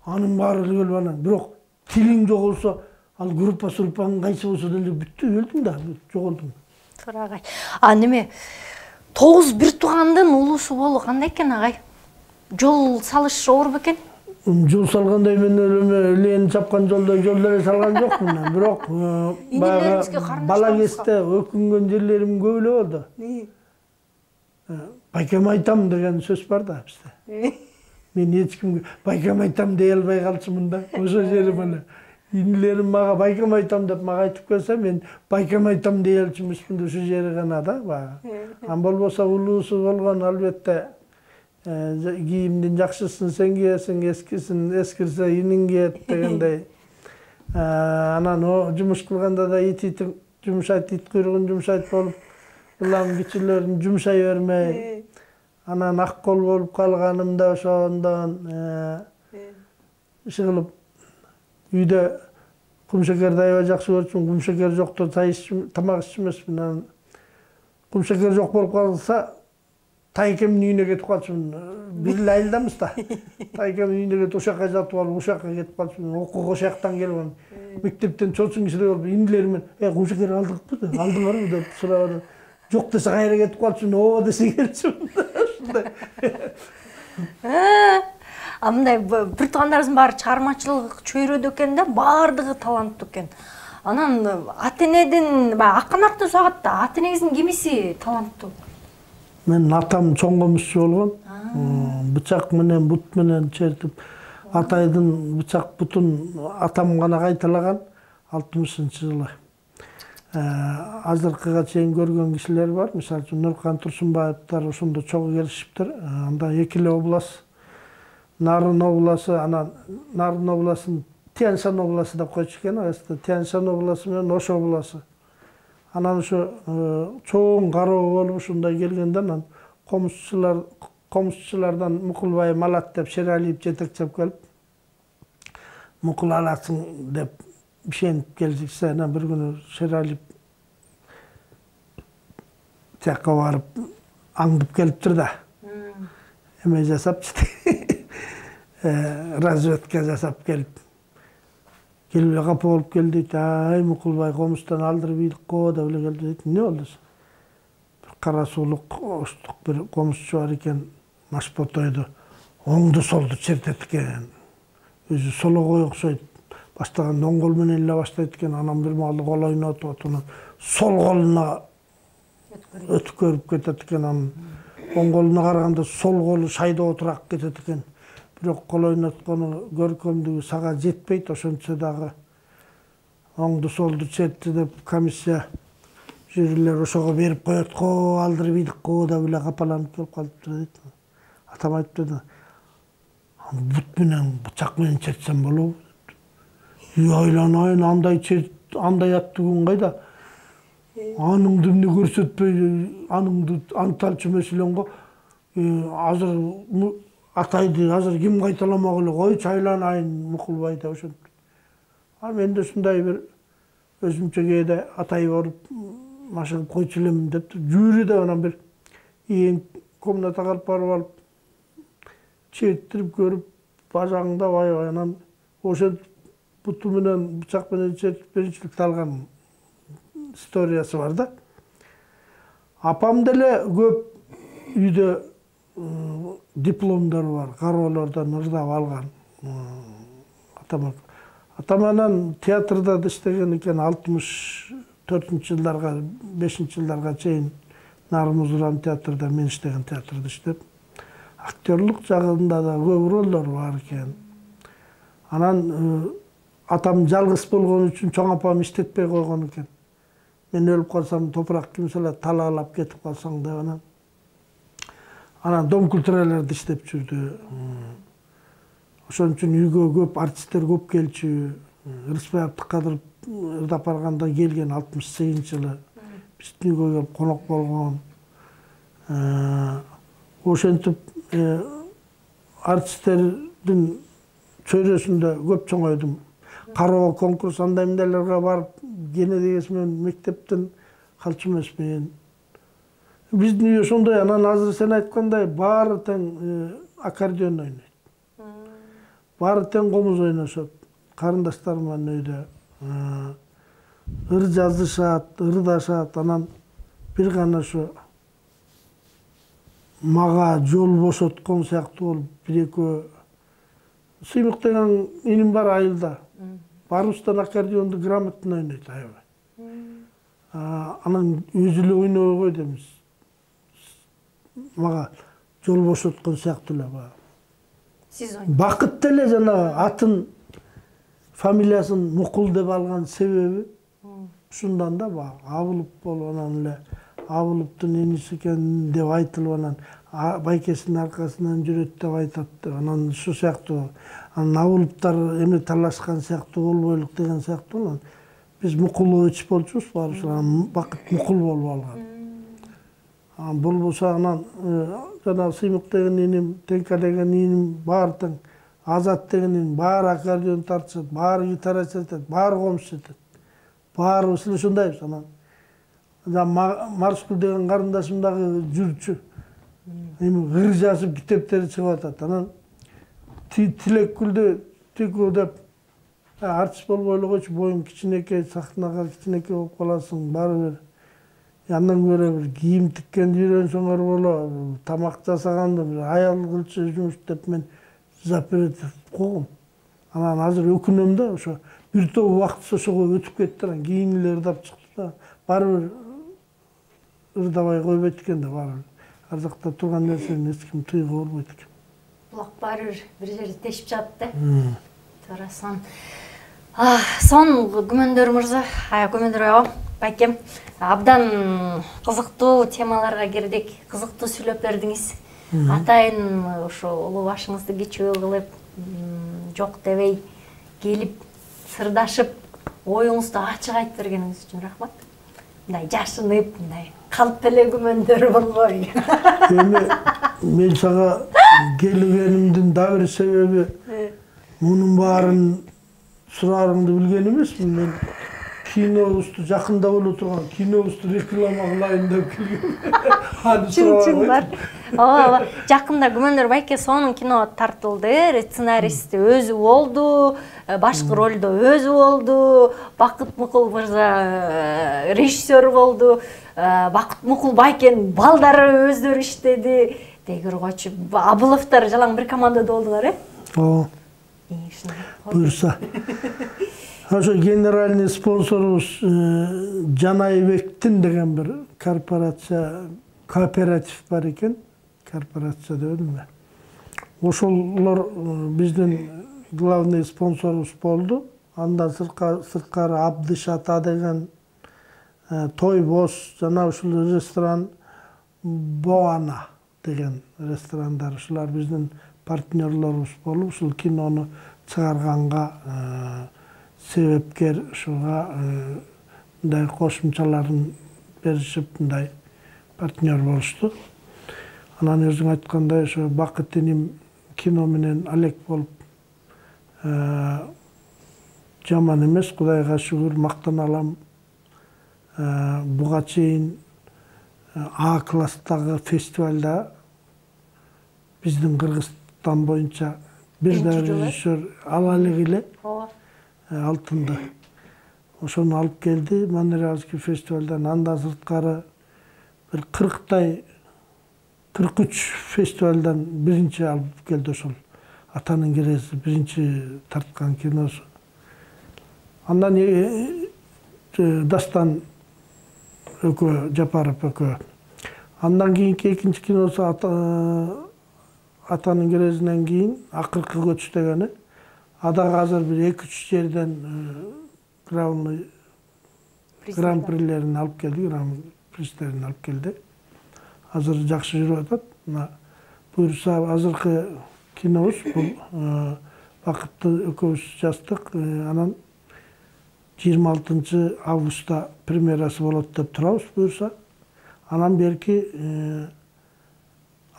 Анын баары келип анан бирок тилиң жоголсо, ал группа сурпаң кайсы болсо деле бүттү, өлдүң да, жоголдуң. Туура агай. А неме 9 бир туугандын улуусу болуу кандай экен агай? Жол салыш оор бекен? Жол салгандай мен элени чапкан жолдой жол деле салган жокмун. Бирок бала кезде өкүнгөн жерлерим көп эле болду. Байкем айтам деген сөз бар да бизде. Мен эч кимге байкем айтам дей албай калчумун да. Ошо жерим эле. Инилерим мага байкем айтам деп мага айтып келсе, мен байкем айтам дей алчу эмесмин, ошо жери гана да. Ан болбосо улуусу болгон албетте кийимдин жакшысын сен кийесиң, эскисин эскирсе иниң кийет дегендей. Анан жумуш кылганда да ит жумшайт, ит куйругун жумшайт болуп, улам кичилерин жумшай бермей. Анан ак кол болуп калганымда ошондон иши кылып үйдө кумшекерди аябай жакшы көрчүмүн. Кумшекер жокто тамак ичмесмин. Анан кумшекер жок болуп калса тайкемдин үйүнө кетип калчумун. Бир эле айылдамыз да. Тайкемдин үйүнө кетип ошол жака жатып алып, ошол жака кетип калчумун. Окууга ошол жактан келип, мектептен чоочун кишилер болуп, индилермен кумшекер алдыкпы деп, алдыңарбы деп сурап, жок десе кайра кетип калчумун, ооба десе келчүмүн. Ушундай. Мындай бир туугандарыбыздын баары чыгармачылык чөйрөдө экен да, баардыгы таланттуу экен. Анан ата-энедин акканаттуу сагат да, ата-энеңиздин кимиси таланттуу? Менин атам чоң комузчу болгон. Бычак менен, бут менен чертип, атайдын бычак бутун атам гана кайталаган 60-жылы. Азыркыга чейин көргөн кишилер бар. Мисалы үчүн Нуркан Турсунбаевдер ошондо чогуу келишиптир. Анда эки эле область, Нарын обласы, анан Нарын обласын Тянь-Шань обласы деп койчу экен. Тянь-Шань обласы менен Ош обласы. Анан ошо чоң кароо болуп ушундай келгенде анан комузчулардан Мукулбай Малат деп Шералиев жетекчеп келип, Мукул аласың деп ишенип келишсе, анан бир күнү Шералиев тияка барып аңдып келиптир да. Эме жасапчы. Разведка жасап келип. Келип капа болуп келди. Ай Мукулбай комуздан алдырып ийдик го деп эле келди. Не болду? Бир кара суулук оштук бир комузчу бар экен, Машботойду оңду солду чертет экен. Өзү солого окшойт. Баштаганда оң кол менен эле баштайт экен. Анан бир маалда кол ойнотуп отуруп, сол колуна өткөрүп кетет экен. Анан оң колуна караганда сол колу шайдоотураак кетет экен. Бирок кол ойноткону көркөмдүгү сага жетпейт, ошончо дагы оңду солду чертти деп комиссия жюрилер ошого берип коет го, алдырып ийдик го деп эле капаланып келип калыптыр дейт. Атам айтты, бут менен бычак менен чертсем болобу? Айланайын, андай аттыгын кайда? Аныңды эмне көрсөтпөй, аныңды анталчу мәселен го. Азыр атайды, азыр ким кайталамак эле, койчу айланайын Мукулбай деп ошентип. Мен да ушундай бир өзүмчө кээде атай болуп машыгып койчу элем деп жүүрү да анан бир эң комнатага алып барып алып черттирип көрүп, бажагыңда аябай анан ошентип буту менен бычак менен чертип биринчиликти алган историясы бар да. Апам деле көп үйдө дипломдор бар, кароолордон ырдап алган. Атам анан театрда да иштеген экен, 64-жылдарга, 5-жылдарга чейин Нарын Музурам театрда, мен иштеген театрда иштеп, актерлук жагында да көп ролдор бар экен. Анан атам жалгыз болгон үчүн чоң апам иштетпей койгон экен. Мен өлүп калсам, топурак ким салат, талаалап кетип калсаң деп анан дом культураларда иштеп жүрдү. Ошон үчүн үйгө көп артисттер көп келчү. Рыспай Абдыкадыров ырдап барганда келген 68-жылы. Биздин үйгө келип конок болгон. Ошентип артисттердин чөйрөсүндө көп чоңойдум. Кароо конкурс андай эмнелерге барып, кене дегесимен мектептен калчу эмесмин. Биздин үй ошондой, анан азыр сен айткандай баары тең аккордеон ойнойт. Баары тең комуз ойношот. Карындаштарым менен үйдө ыр жазышат, ырдашат. Анан бир гана ошо мага жол бошоткон сыяктуу болуп, бир-экөө Сыймык деген иним бар айылда. Барыбыздан аккордеонду грамотно ойнойт аябай. Анан өзү эле ойнобой деймиз. Мага жол бошоткон сыяктуу эле баа. Сиз Бакыт деле жанагы атын фамилиясын Мукул деп алган себеби ушундан да баа. Абылып болуп анан эле Абылыптын иниси экен деп айтылып анан байкесинин аркасынан жүрөт деп айтат. Анан ушу сыяктуу анан Абылыптар эме талашкан сыяктуу болбойлук деген сыяктуу. Анан биз Мукулович болчубуз, баарыбыз Бакыт Мукул болуп алган. Болбосо анан жана Сыймык деген иним, Теңка деген иним бар тең, Азат деген иним баары аккордеон тартышат, баары гитара чертет, баары комуш чертет. Баарыбыз эле ошондойбуз. Анан Марскул деген карындашым дагы жүрчү. Эми ыр жазып китептери чыгып атат. Анан Тилеккүлдү тигүү деп артист болбой эле койчу, боюң кичинекей, сахнага кичинекей болуп каласың, баары бир. Андан көрө бир кийим тиккенди үйрөнсөңөр боло, тамак жасаганды бир аял кылчу жумуш деп мен запрет койгом. Анан азыр өкүнөм да, ошо бир топ убакыт ошого өтүп кетти, анан кийимлерди ырдап чыкты да, баары бир ырдабай койбойт экен да, баары бир. Ар жакта турган нерсени эч ким тыйга болбойт экен. Булак баары бир жерде тешип жатат да. Туурасан. Сон Күмөндөр мырза, Күмөндөр аба, байкем, абдан кызыктуу темаларга кирдик, кызыктуу сүйлөп бердиңиз. Атайын ошо улуу башыңызды кечүү кылып, жок дебей келип, сырдашып, оюңузду ачык айтып бергениңиз үчүн рахмат. Мындай жашынып, мындай калп эле Күмөндөр болбой. Эми мен сага келгенимдин да бир себеби мунун баарын сураарыңды билген эмесмин. Мен кинобузду жакында боло турган кинобузду реклама кылайын деп келгем. Чын бар. Ооба, жакында Күмөндөр байке сонун кино тартылды, сценаристи өзү болду, башкы ролдо өзү болду, Бакыт Мукул мырза режиссер болду, Бакыт Мукул байкенин балдары өздөрү иштеди. Деги койчу, Абыловдор жалаң бир командада болдулар, Ооба. Буюрса. Ошо генеральный спонсорубуз Жанайбектин деген бир кооператив бар экен. Корпорация дебедимби? Ошолор биздин главный спонсорубуз болду. Андан сырткары Абдыш ата деген той боз жана ушул ресторан Боана деген ресторандар ушулар биздин партнерлорубуз болуп, ушул кинону чыгарганга себепкер, ушуга мындай кошумчаларын беришип, мындай партнер болушту. Анан өзүң айткандай, ошо Бакыт иним кино менен алек болуп жаман эмес, Кудайга шүгүр, мактана алам. Буга чейин А класстагы фестивалда биздин Кыргызстан боюнча бир да режиссер ала элек эле алтынды. Ошону алып келди Маннериалский фестивалдан. Андан сырткары бир 43 фестивалдан биринчи алып келди ошол. Атанын керези биринчи тарткан киносу. Андан Дастан экөө, Жапаров экөө. Андан кийинки экинчи киносу Атанын керезинен кийин Акыркы көчү дегени. Ада азыр бир 2-3 жерден гран-прилерин алып келди, гран-призлерин алып келди. Азыр жакшы жүрүп атат. Буюрса азыркы кинобуз бул Бакытты экөөбүз жаздык. Анан 26 августта премьерасы болот деп турабыз буюрса. Анан берки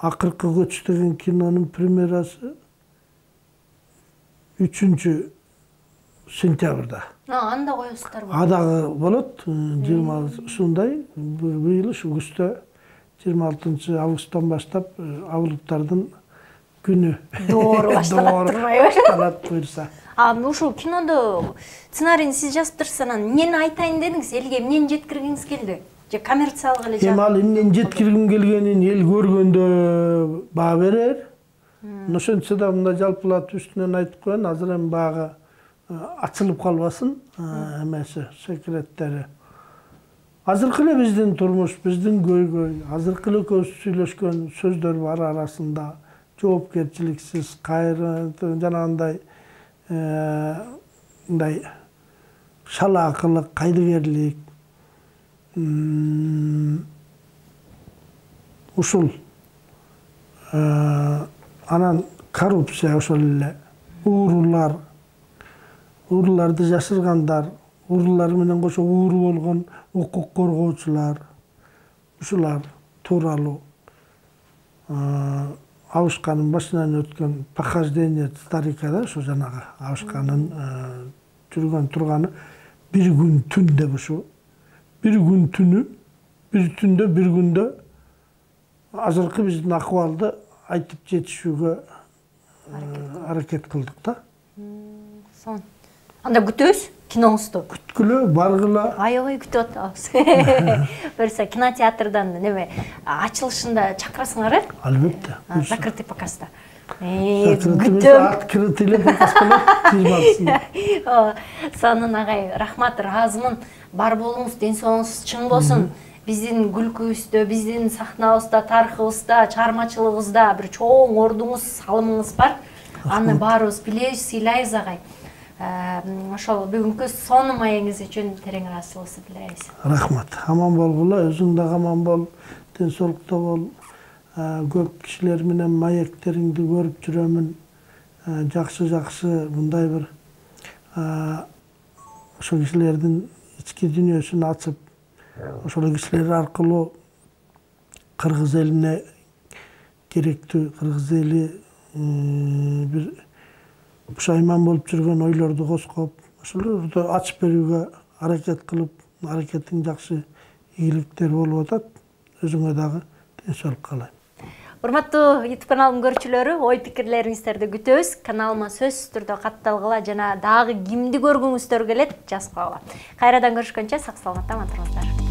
Акыркы көчү деген кинонун премьерасы 3 сентябрда. Анда коесуздарбы? Адагы болот 20 ушундай быйыл ушу күздө 26 августтан баштап авылдардын күнү. Доору башталат турбайбы? Башталат буюрса. Ушул кинодо сценарийни сиз жазып турсуз, анан эмнени айтайын дедиңиз, элге эмнени жеткиргиңиз келди? Же коммерциялык эле Эми ал эмнени жеткиргим келгенин эл көргөндө баа берер. Ошентсе да мындай жалпылатып үстүнөн айтып коеюн, азыр эми багы ачылып калбасын эмеси, секреттери. Азыркы эле биздин турмуш, биздин көйгөй, азыркы эле көз сүйлөшкөн сөздөр бар арасында. Жоопкерчиликсиз, кайры, жанагындай мындай шалаакылык, кайдыгерлик, ушул анан коррупция ошол эле, ууруларды жашыргандар, уурулар менен кошо ууру болгон укук коргоочулар, ушулар тууралуу Абышканын башынан өткөн похождение старика да, ошо жанагы Абышканын жүргөн турганы бир күн түн деп ушу. Бир күн түнү, бир түндө, бир күндө азыркы биздин акыбалды айтып жетишүүгө аракет кылдык да. Сон. Анда күтөбүз киноңузду. Күткүлө, баргыла. Аябай күтүп атабыз. Берсе кинотеатрдан неме ачылышында чакырасыңар э? Албетте. Закрытый показда. Открытый показ кылып, Санын агай, рахмат, ыраазымын. Бар болуңуз, ден соолугуңуз чың болсун. Биздин күлкүбүздө, биздин сахнабызда, тарыхыбызда, чыгармачылыгыбызда бир чоң ордуңуз, салымыңыз бар. Аны баарыбыз билебиз, сыйлайбыз агай. Ошол бүгүнкү сонун маегиңиз үчүн терең ыраазычылыгыбызды билдиребиз. Рахмат. Аман болгула, өзүң да аман бол, ден соолукта бол. Көп кишилер менен маектериңди көрүп жүрөмүн. Жакшы мындай бир ошол кишилердин ички дүйнөсүн ачып, ошол кишилер аркылуу кыргыз элине керектүү, кыргыз эли бир пушайман болуп жүргөн ойлорду коскоп, ошолорду ачып берүүгө аракет кылып, аракетиң жакшы ийгиликтер болуп атат. Өзүңө дагы ден соолук каалайм. Урматтуу YouTube каналым көрүүчүлөрү, ой пикирлериңиздерди күтөбүз. Каналыма сөзсүз түрдө катталгыла жана дагы кимди көргүңүздөр келет жазып койгула. Кайрадан көрүшкөнчө сак саламатта аман туруңуздар.